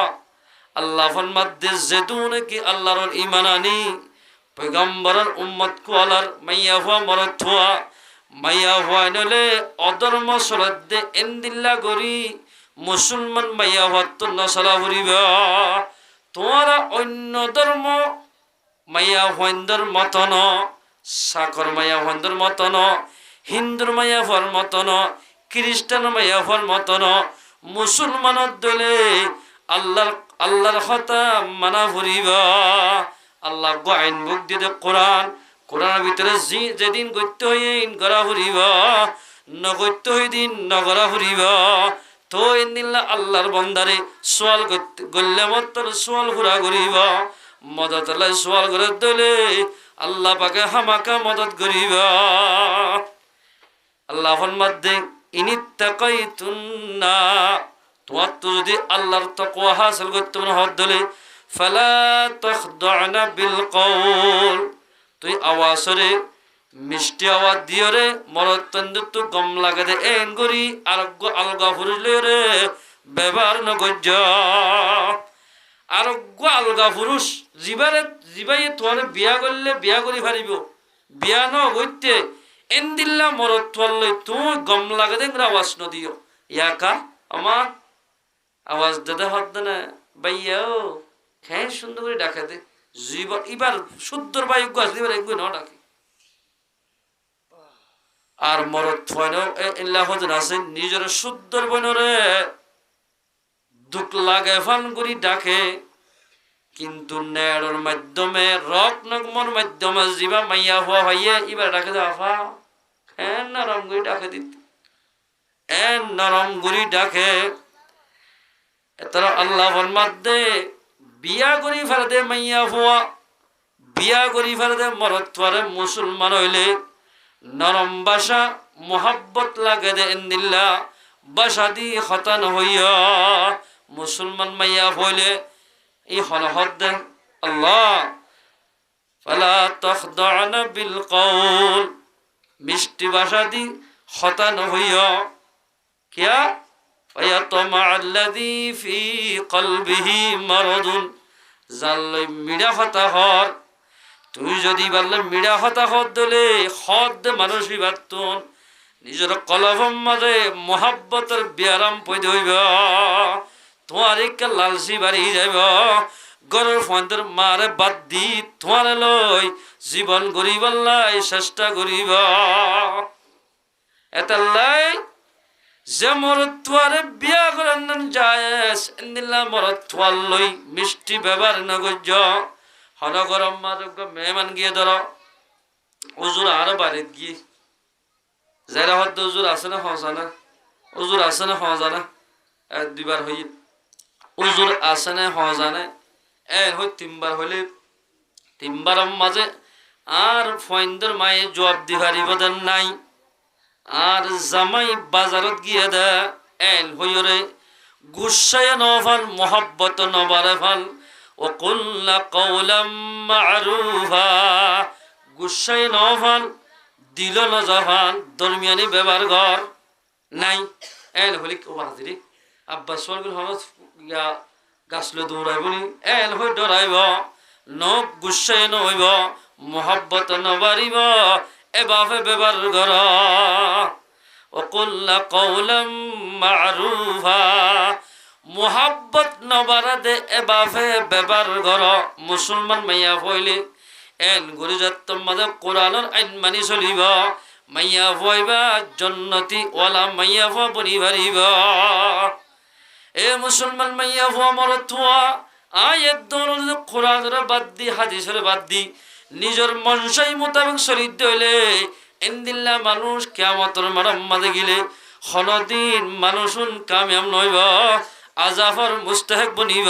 আল্লাহ ফরমাতে যেদুনে কি আল্লাহর ঈমান আনি পয়গম্বরের উম্মত কোয়ালার মাইয়া হওয়া মরত হওয়া মাইয়া হওয়া নলে অধর্ম সরদে এন্দিল্লা গরি মুসলমান মাইয়া হওয়া তো নসলা হরিবা তোমরা অন্য ধর্ম মাইয়া হইন্দর মতন সাকর মাইয়া হইন্দর মতন হিন্দুর মাইয়া হওয়ার মতন খ্রিস্টান মাইয়া হওয়ার মতন মুসলমানের দলে আল্লাহর কথা মানা ফুরিবা আল্লাহ আইন বুক দিয়ে কোরআনের ভিতরে যেদিন গত্য হয়ে গড়া ফুরিবা নগত্য হয়ে দিন নগরা ফুরিবা তো এদিন আল্লাহর বন্দারে সোয়াল গল্লে মতন সোয়াল ফুরা করিবা মদত আল্লাহ সোয়াল করে দলে আল্লাহ পাকে হামাকা মদত করিবা আল্লাহ ফরমাতে ইনিত্তাকাইতুন্না তোমার তো যদি আল্লাহর তাকওয়া হাসিল করতে মনে হত দলে ফালা তাখদানা বিল কওল তুই আওয়াজরে মিষ্টি আওয়াজ দিও রে মরতন্দ তো গম লাগে দে এন গরি আরোগ্য আলগা ফুরুলে রে ব্যবহার নগজ্জ আরোগ্য আলগা পুরুষ জীবাই তোর বিয়া করলে বিয়া করি পারিব বিয়া ন গইতে এন দিল্লা মরত তোয়াল্লই তুই গম লাগে দে আওয়াজ নদিও ইয়াকা আমার আওয়াজ দাদা হত না ভাইয়াও হ্যাঁ সুন্দর করে ডাকা দে এবার শুদ্ধর বায়ু গাছ দিবার একবার ন ডাকে আর মরত আছে নিজের শুদ্ধর বনরে দুঃখ লাগে ফান করি ডাকে কিন্তু নেড়র মাধ্যমে রক নগমর মাধ্যমে যিবা মাইয়া হওয়া হইয়া এবার ডাকে দে আফা হ্যাঁ নরম করে ডাকে দিত নরম গুড়ি ডাকে এতরা আল্লাহ ফরমাতে বিয়া করি ফেলে দে মাইয়া হওয়া বিয়া করি ফেলে দে মরত্বারে মুসলমান হইলে নরম বাসা মোহাব্বত লাগে দে এন্দিল্লা বাসা দি খতান হইয়া মুসলমান মাইয়া হইলে এই হলহদ দে আল্লাহ ফালা তাখদানা বিল কওল মিষ্টি বাসা দি খতান হইয়া কিয়া ফায়াতমা আল্লাযী ফি কলবিহি মারাদুন জাল্লাই মিডা হতা হর তুই যদি বললে মিডা হতা হদ দলে হদ মানুষ বিবাতন নিজের কলবম মাঝে মোহাব্বতের বিয়ারাম পয়দে হইব তোমার একটা লালসি বাড়ি যাইব গরের ফন্দের মারে বাদ দি তোমার লই জীবন গরিবাল্লাই চেষ্টা করিব এতাল্লাই যে মরত্বারে বিয়া করেন যায় এন্দিল্লা মরত্বার লই মিষ্টি ব্যবহার নগজ হনগরম মাদক মেহমান গিয়ে ধর উজুর আরো বাড়িত গিয়ে যারা হদ উজুর আছে না হজা না উজুর আছে না হজা না দুইবার হই উজুর আছে না হজা না হই তিনবার হইলে তিনবারের মাঝে আর ফয়েন্দর মায়ে জবাব দিবারি বদন নাই আর জামাই বাজারত গিয়ে দে হইরে গুসায় নফাল মোহাব্বত নবারে ফাল وقل قولا معروفا গুসাই নফাল দিল নজহান দরমিয়ানি ব্যবহার ঘর নাই এল হলি হাজিরি আব্বা সোয়াল হমস ইয়া গাছলে দৌড়াইব নি এল হই ডরাইব ন গুসাই নহইব মোহাব্বত নবারিব এবাফে ব্যবহার ঘর وقل قولا معروفا মোহাব্বত নবারা দে এবাফে বেবার ঘর মুসলমান মাইয়া হইলে এন গরি যাত্ত মাঝে কোরআনের আইন মানি চলিব মাইয়া হইবা জন্নতি ওয়ালা মাইয়া হওয়া বনি ভারিব এ মুসলমান মাইয়া হওয়া মরতুয়া আয়ের দৌড় কোরআনের বাদ দি হাদিসের বাদ দি নিজের মনসাই মোতাবেক চলিত হইলে এন্দিল্লা মানুষ কিয়ামতের মাঝে গেলে হনদিন মানুষুন কামিয়াম নইব আজাফর মুস্তাহিক বনিব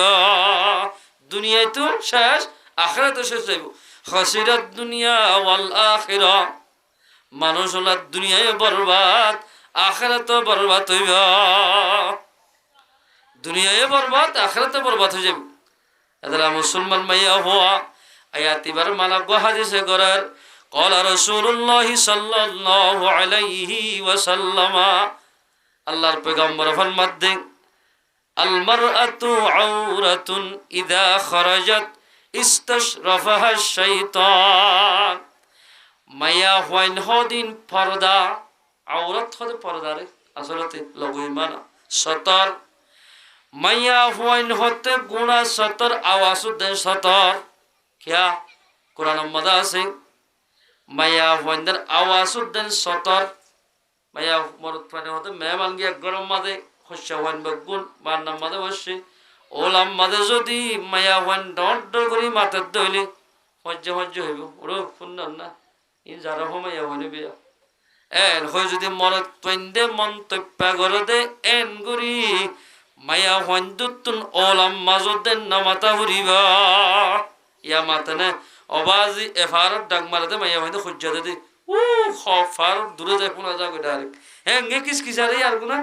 দুনিয়ায় তো শেষ আখিরাতে শেষ হইব খাসিরাত দুনিয়া ওয়াল আখিরা মানুষ হলা দুনিয়ায় বরবাদ আখিরাতে বরবাদ হইব দুনিয়ায় বরবাদ আখিরাতে বরবাদ হয়ে যাবে এদরা মুসলমান মাইয়া হওয়া আয়াতিবার মালাক হাদিসে করার قال رسول الله صلى الله عليه وسلم আল্লাহর পয়গম্বর ফরমাতে আল মারআতু আওরাতুন ইযা খারাজাত ইস্তাশরাফাহা শাইতান। মাইয়া হওয়াইন হদিন পর্দা, আওরাত হতে পর্দা রে আসলতে লগুই মানা সতর। মাইয়া হওয়াইন হতে গুণা সতর আওয়াজ দেন সতর কিয়া কোরআন মদা আছে মাইয়া হওয়াইনদের আওয়াজ দেন সতর। মাইয়া মরত প্রাণী হতে মেহমান গিয়া গরম মাদে শস্য হওয়াইন বেগুন বান্নাম মাদে বসে ওলাম মাদে যদি মাইয়া হওয়াইন ডর ডর করি মাথার দইলে হজ্জ হজ্জ হইব ওরে শুনলাম না ই যারা মাইয়া হইনি বিয়া এন হয়ে যদি মরত পেন্দে মন্তব্য করে দে এন গুরি মায়া হন্দুতুন ওলাম মাজুদ্দেন নামাতা হুরিবা ইয়া মাতানে অবাজি এফারত ডাক মারতে মাইয়া হইতে খুঁজা দে ও খফার দূরে যায় শোনা যাবে ডাইরেক্ট হ্যাঁ গে কিস কিসারে আর গুনা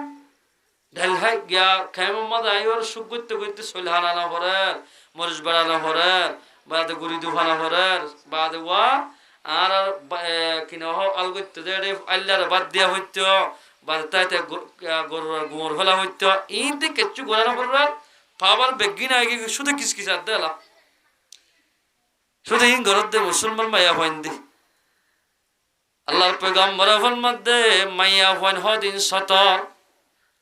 ঢাল হাই গিয়া খাইম মাদা আইওর সুখ করতে করতে সইল হানানা হরের মরিচ বাড়ানো হরের বাদে গুড়ি দুফানা হরের বাদে ওয়া আর কিনা আল করতে যে আল্লাহর বাদ দিয়া হইতো বাদ তাইতে গরুর গুমর ফেলা হইতো ইনতে কিচ্ছু গোলানো করবার পাবার বেগি না শুধু কিস কিস আর দেলা শুধু ইন ঘরত দে মুসলমান মাইয়া হইন দি আল্লাহর পয়গম্বর ফরমাদে মাইয়া হইন হদিন সতর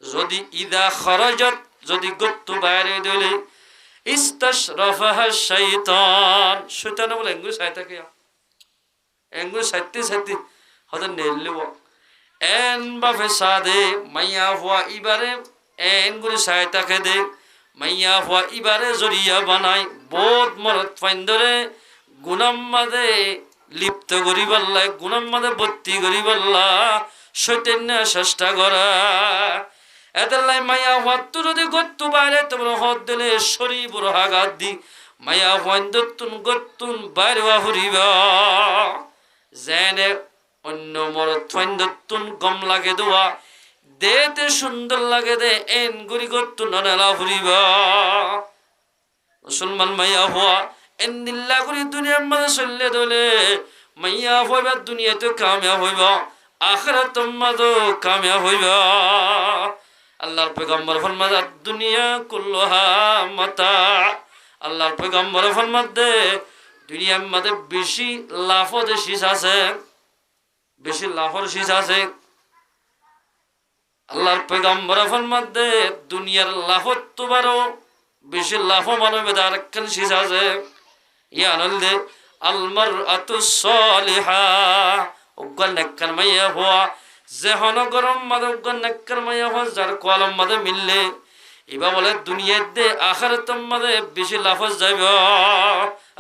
যদি ইদা খরাজত যদি গত্তু বাইরে দিলে ইস্তাশরাফাহা শাইতান শয়তান বলে এঙ্গুরি সাইতাকে এঙ্গুরি সাইতে সাইতে হতে নেলব এন বাফে সাদে মাইয়া হুয়া ইবারে এঙ্গুরি সাইতাকে দে মাইয়া হুয়া ইবারে জরিয়া বানাই বোধ মরত ফাইন্দরে গুনাম মাদে লিপ্ত করিবাল্লা গুনাম মাদে ভর্তি করিবাল্লা শৈতান্য চেষ্টা করা এদাল্লাই মাইয়া হওয়ার যদি গত্তু বাইরে তোমরা হত দিলে শরীর হাগাত দি মাইয়া হওয়ান গত্তুন বাইরে হুরিবা জেনে অন্য মরত ফাইন্দতুন গম লাগে দোয়া দেতে সুন্দর লাগে দে এন গুরি গত্তুন নালা হুরিবা মুসলমান মাইয়া হওয়া এন দিল্লা করি দুনিয়ার মাঝে চললে দলে মাইয়া হইবা দুনিয়াতে কামিয়াব হইবা আখিরাত মাঝে কামিয়াব হইবা আল্লাহর পয়গম্বর ফরমাদে দুনিয়া কুল্লুহা মাতা আল্লাহর পয়গম্বর ফরমাদে দুনিয়ার মধ্যে বেশি লাভের শীষ আছে বেশি লাভের শীষ আছে আল্লাহর পয়গম্বর ফরমাদে দুনিয়ার লাভত তো বারো বেশি লাভ মানবে তার একখান শীষ আছে ইয়া নলদে আল মারআতুস সালিহা উগ্গল নেককার মাইয়া হওয়া যে হন গরম মাদে উগ্গল নেককার মাইয়া হওয়া যার কলম মাদে মিললে এবার বলে দুনিয়ার দে আখিরাতের মাদে বেশি লাভ যাইব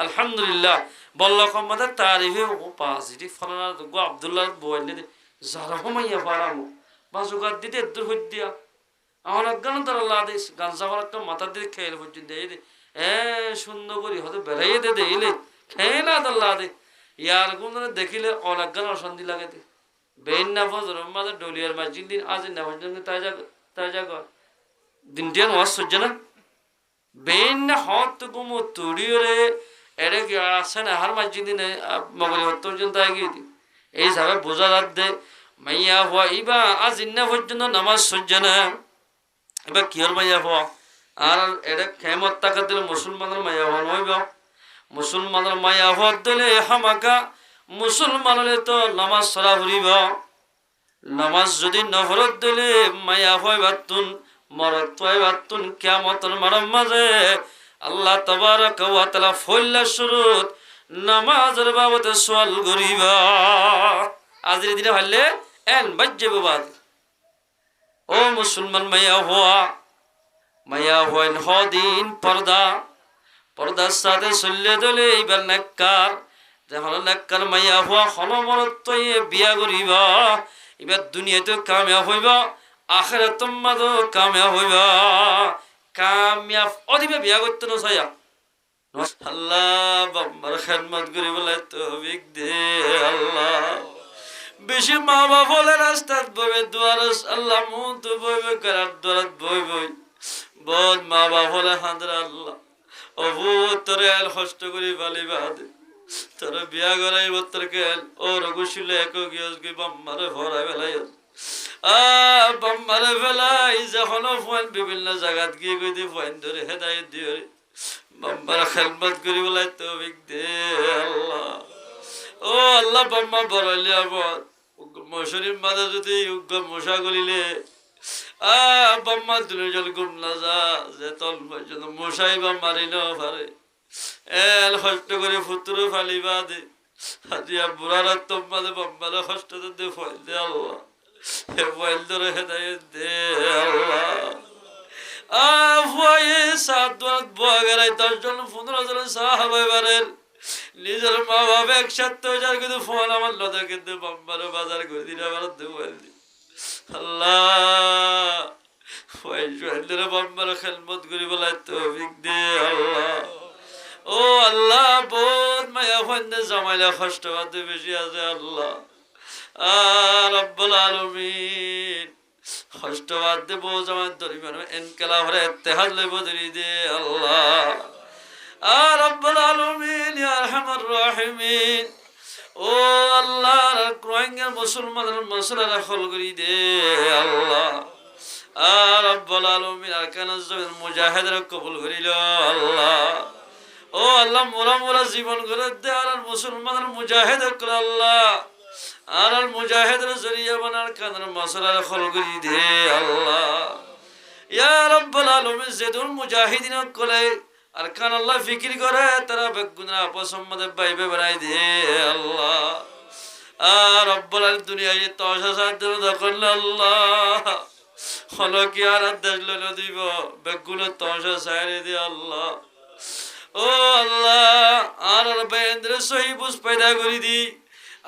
আলহামদুলিল্লাহ বল্ল কম মাদে তারিফে ও পজিটিভ ফলানা গো আব্দুল্লাহ বইলে দে যারা মাইয়া পারামু বাজুগার দিতে দূর হই দিয়া আমার গান তার আল্লাহ দে গানসা একটা মাথা দিয়ে খেল হচ্ছে দে দে এ সুন্দর করি হতে বেড়াইয়ে দে দেইলে খেয়ে না আল্লাহ দে ইয়ার কোন দেখিলে অনাজ্ঞান অশান্তি লাগে দে বেন না ফজর মাদে ডলিয়ার মাঝিন দিন আজ না ফজর তাজা কর দিনটিয়া নওয়াজ সহ্য না বেন না হত গুমো তুড়িওরে এরে কি আসে না হার মাঝিন দিন মগরি হত পর্যন্ত আগিয়ে দি এই হিসাবে বোঝা যাত দে মাইয়া হওয়া ইবা আজ ইন্না পর্যন্ত নামাজ সহ্য না এবার কিহর মাইয়া হওয়া আর এটা খেমত টাকা দিলে মুসলমানের মাইয়া হওয়া নইব মুসলমানের মাইয়া হওয়ার দিলে হামাকা মুসলমানের তো নামাজ সরা ফুরিব নামাজ যদি নহরত দিলে মাইয়া হয় বাতুন মরত হয় বাতুন কিয়ামতের মারার মাঝে আল্লাহ তাবারক ওয়া তাআলা ফল্লা শুরুত নামাজের বাবদে সওয়াল করিবা আজের দিনে হলে এন বাজ্জে বাদ ও মুসলমান মাইয়া হওয়ান হদিন পর্দার সাথে চললে দলে এইবার নেককার যখন নেককার মাইয়া হওয়া হনমরত বিয়া করিবা এবার দুনিয়াতে কামিয়াব হইবা আখিরাতের মাঝে কামিয়াব হইবা কামিয়াব অদিবে বিয়া করতে নছায়া আল্লাহ বাবার খেদমত করি বলে তৌফিক দে আল্লাহ বেশি মা বাপ হলে রাস্তাত বইবে দুয়ারস আল্লাহ মুখ তো বইবে করার দুয়ারাত বই বহুত মা বাপ হলে হাঁদরা আল্লাহ অবু তোরে এল কষ্ট করি বালি বাদে তোর বিয়া করাই তোর কেল ও রঘুশিলে এক গিয়ে বাম্মারে ভরাই বেলাই বাম্মারে ফেলাই যখন ফোন বিভিন্ন জায়গাত গিয়ে কইতে ফোন ধরে হেদায়েত দিও রে বাম্মার খেদমত করি বলাই তৌফিক দে আল্লাহ। ও আল্লাহ বাম্মা বড়াইলে আমার মশারির মাঝে যদি উগ্র মশা গলিলে বাম্মা দুলে জল গুম না যা যে তল পর্যন্ত মশাই বা মারি না পারে এল কষ্ট করে ফুতুরে ফালিবা দে হাতিয়া বুড়ারা তোমাদের বাম্মারে কষ্ট দে ফয়েল দে আল্লাহ হে ফয়েল ধরে হেদায়েত দে আল্লাহ। ফুয়ে সাত দোয়াত বয়া গেলাই 10 জন 15 জন সাহাবাইবারের নিজের মা বাবা একসাথে হয়ে যার কিন্তু ফোন আমার লদে কিন্তু বাম্মারে বাজার করে দিলে আমার দেওয়াল দি আল্লাহ ফয়েল বাম্মারে খেলমত করি বলাই তৌফিক দে আল্লাহ। ও আল্লাহ বহুত মায়া ফন্দে জামাইলা কষ্ট বাদে বেশি আছে আল্লাহ রব্বুল আলামিন কষ্ট বাদে বহু জামাই ধরি মানে এনকেলা হরে ইত্তেহাদ লইব ধরি দে আল্লাহ রব্বুল আলামিন ইয়া আরহামার রাহিমিন। ও আল্লাহ রোহিঙ্গা মুসলমানের মসলারা হল করি দে আল্লাহ রব্বুল আলামিন আরকানাজ জমিন মুজাহিদরা কবুল করিল আল্লাহ। ও আল্লাহ মোরা মোরা জীবন করে দে আর মুসলমানের মুজাহিদ কর আল্লাহ আর মুজাহিদের জরিয়া বানার কানের মসলার খল করি দে আল্লাহ ইয়া রব্বুল আলামিন যেদুল মুজাহিদিন কলে আর কান আল্লাহ ফিকির করে তারা বেগুনা আপসম্মদে বাইবে বানাই দে আল্লাহ রব্বুল আলামিন দুনিয়ায় তওশা সাদর দখল আল্লাহ হলো কি আর দেশ লইল দিব বেগুনা তওশা সাইরে দে আল্লাহ। ও আল্লাহ আর বেন্দ্র সহিবুস পয়দা করি দি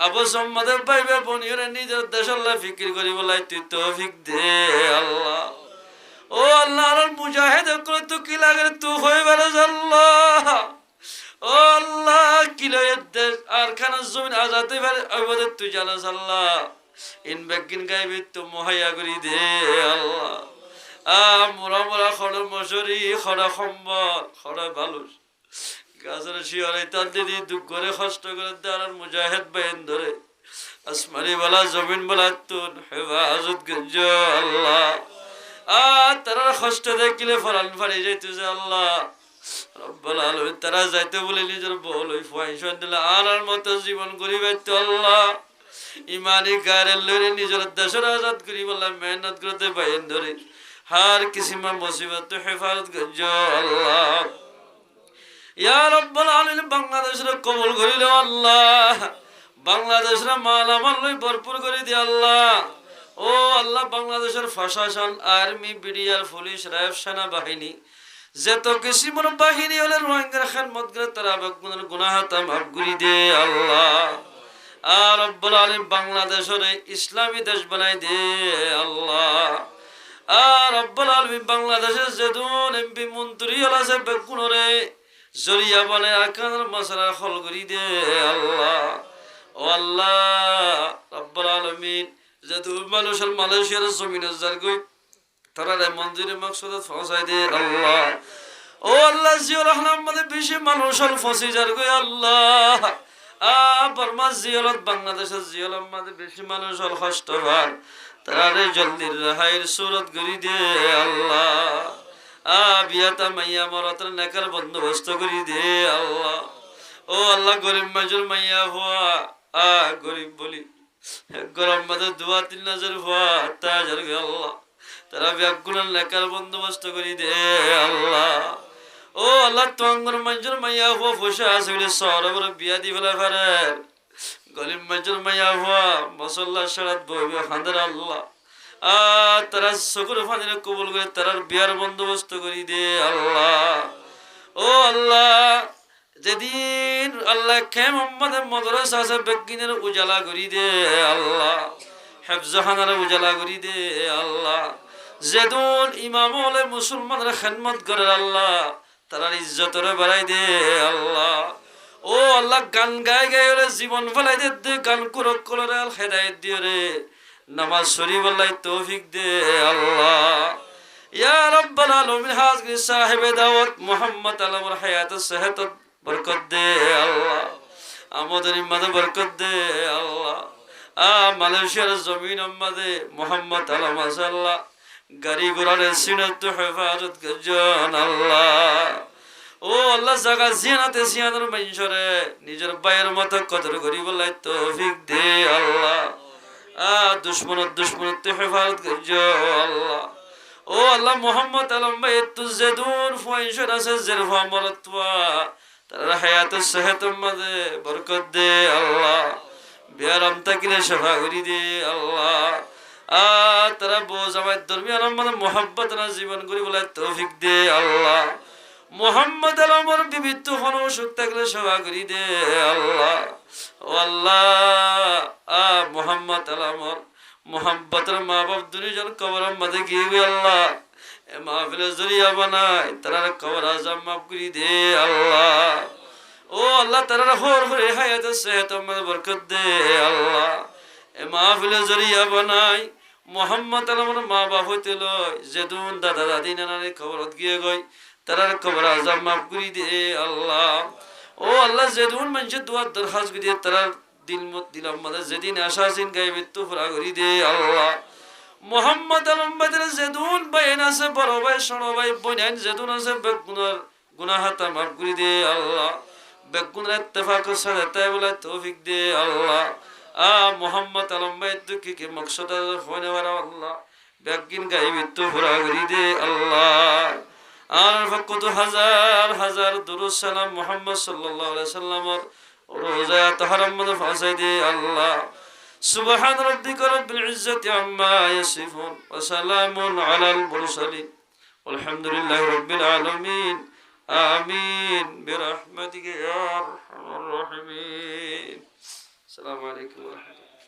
আপসম্মদে বাইবে বনিয়রে নিজের দেশ আল্লাহ ফিকির করি বলাই তুই তৌফিক দে আল্লাহ। ও আল্লাহ আর মুজাহিদ করে তো কি লাগে তুই হয়ে বেড়াস আল্লাহ। ও আল্লাহ কি লয় দেশ আর খানা জমিন আজাতে পারে আবাদে তুই জানাস আল্লাহ ইন বেকিন গাইবি তো মুহাইয়া করি দে আল্লাহ মোরা মোরা খড় মশরি খড়া সম্বল খড়া বালুস গাছের শিয়ারে তার দিদি দুঃখ করে কষ্ট করে দাঁড়ান মুজাহিদ বাইন ধরে আসমানি বলা জমিন বলা তুন হেফাজত গঞ্জ আল্লাহ তারা কষ্ট দেখিলে ফরান ফাড়ি যাইতেছে আল্লাহ রব্বুল আলামিন তারা যাইতে বলে নিজের বল ওই ফয়সান দিলে আর মতো জীবন করিবে তো আল্লাহ ইমানি গায়ের লড়ে নিজের দেশের আজাদ করি বললাম মেহনত করতে বাইন ধরে হার কিসিমা মুসিবত হেফাজত গঞ্জ আল্লাহ ইয়া রব্বুল আলামিন বাংলাদেশের কবুল করিল আল্লাহ বাংলাদেশের মালামাল লই ভরপুর করে দি আল্লাহ। ও আল্লাহ বাংলাদেশের প্রশাসন আর্মি বিডিআর পুলিশ র্যাব সেনা বাহিনী যত কিসিমর বাহিনী হলে রোহিঙ্গার খেদমত করে তারা বেগুনের গুনাহতা মাফ করি দে আল্লাহ রব্বুল আলামিন বাংলাদেশের ইসলামী দেশ বানাই দে আল্লাহ রব্বুল আলামিন বাংলাদেশের যেদুন এমপি মন্ত্রী আছে বেগুনরে জরিয়া বলে আকার মশলা খল করি দে আল্লাহ। ও আল্লাহ রব্বুল আলামিন যেহেতু মানুষের মালয়েশিয়ার জমিনের জারগই তারা মঞ্জুরি মকসুদত পৌঁছাই দে আল্লাহ। ও আল্লাহ জিয়াউর রহমান মানে বেশি মানুষের ফসি জারগই আল্লাহ বর্মা জিয়ালত বাংলাদেশের জিয়ালত মানে বেশি মানুষের কষ্ট হয় তারা জলদি রেহাইয়ের সুরত করি দে আল্লাহ বিয়াতা মাইয়া মরাতের নেকার বন্দোবস্ত করি দে আল্লাহ। ও আল্লাহ গরিব মাজুর মাইয়া হওয়া গরিব বলি গরম মাঝে 2-3 হাজার হওয়া তাজার গে আল্লাহ তারা ব্যাগুনার নেকার বন্দোবস্ত করি দে আল্লাহ। ও আল্লাহ তোমার মাজুর মাইয়া হওয়া বসে আছে বলে সরবর বিয়া দি ফেলা ফেরার গরিব মাজুর মাইয়া হওয়া মসল্লা সারাত বইবে হাঁদের আল্লাহ তারা সকল ফাঁদিনে কবুল করে তারার বিয়ার বন্দোবস্ত করি দে আল্লাহ। ও আল্লাহ যেদিন আল্লাহ খেম মোহাম্মদের মদরসা আছে বেগিনের উজালা করি দে আল্লাহ হেফজখানার উজালা করি দে আল্লাহ যেদিন ইমাম হলে মুসলমানের খেদমত করে আল্লাহ তারার ইজ্জতর বাড়াই দে আল্লাহ। ও আল্লাহ গান গায়ে গায়ে ওরে জীবন ফেলাই দে গান কুরক করে আল হেদায়েত দিয়ে রে নামাজ শরীফ আল্লাহ তৌফিক দে আল্লাহ। ইয়া রাব্বাল আলামিন হাজরি সাহেবে দাওয়াত মুহাম্মদ আলামির হায়াত সেহত বরকত দে আল্লাহ আমাদের ইমানে বরকত দে আল্লাহ মালয়েশিয়ার জমিন আমাদে মোহাম্মদ আলা মাশাআল্লাহ গাড়ি ঘোড়ার সিনত হেফাজত করজন আল্লাহ। ও আল্লাহ জাগা জিয়ানাতে জিয়ানোর মানুষরে নিজের বাইয়ের মতো কদর করি বলাই তৌফিক দে আল্লাহ। দুশ্মনত হেফাজত করজ আল্লাহ। ও আল্লাহ মোহাম্মদ আলম ভাই তু জেদুর ফুয়াইশর আছে জের ফুয়া মরতওয়া তার হায়াত সেহত মাঝে বরকত দে আল্লাহ। বিয়ারাম তাকিলে সেবা করি দে আল্লাহ। তারা বোঝ আমার দরমিয়ান মানে মোহাম্মত না জীবন করি বলে তৌফিক দে আল্লাহ। মোহাম্মদ আলমর বিবিধ হন অসুখ থাকলে সেবা করি দে আল্লাহ। ও আল্লাহ মোহাম্মদ আলমর মোহাম্মতের মা বাপ দুজন কবর মাঝে গিয়ে আল্লাহ এ মাহফিলের জরিয়া বানায় তারা কবর আজম মাফ করি দে আল্লাহ। ও আল্লাহ তারা হোর হরে হায়াত সেহত বরকত দে আল্লাহ। এ মাহফিলের জরিয়া বানায় মোহাম্মদ আলমের মা বাপ হইতে লয় যেদুন দাদা দাদি নানারে কবরত গিয়ে গই তারার কবর আজম মাফ করি দে আল্লাহ। ও আল্লাহ যেদুন মানুষের দুয়ার দরখাস্ত করি তারার দিলাম মাঝে যেদিন আশাসীন গাইবে তো ফুরা করি দে আল্লাহ। মোহাম্মদ আলম বাদের যেদুন বাইন আছে বড় ভাই ছোট ভাই বোন যেদুন আছে বেগুনার গুনাহাতা মাফ করি দে আল্লাহ। বেগুনের ইত্তেফাক সাথে তাই বলে তৌফিক দে আল্লাহ। মোহাম্মদ আলম ভাই দুঃখী কি মকসদ হইনে বারা আল্লাহ বেগিন গাইবে তো ফুরা করি দে আল্লাহ। আর কত হাজার হাজার দুরূদ সালাম মুহাম্মদ সাল্লাল্লাহু আলাইহি সাল্লামের রোজা তাহারাম মধ্যে ফাঁসাই দে আল্লাহ। সুবহান রাব্বিকা রাব্বিল ইজ্জাতি আম্মা ইয়াসিফুন ওয়া সালামুন আলাল মুরসালিন আলহামদুলিল্লাহি রাব্বিল আলামিন আমিন বিরহমাতিকা ইয়া আরহামার রাহিমিন। আসসালামু আলাইকুম ওয়া রাহমাতুল্লাহ।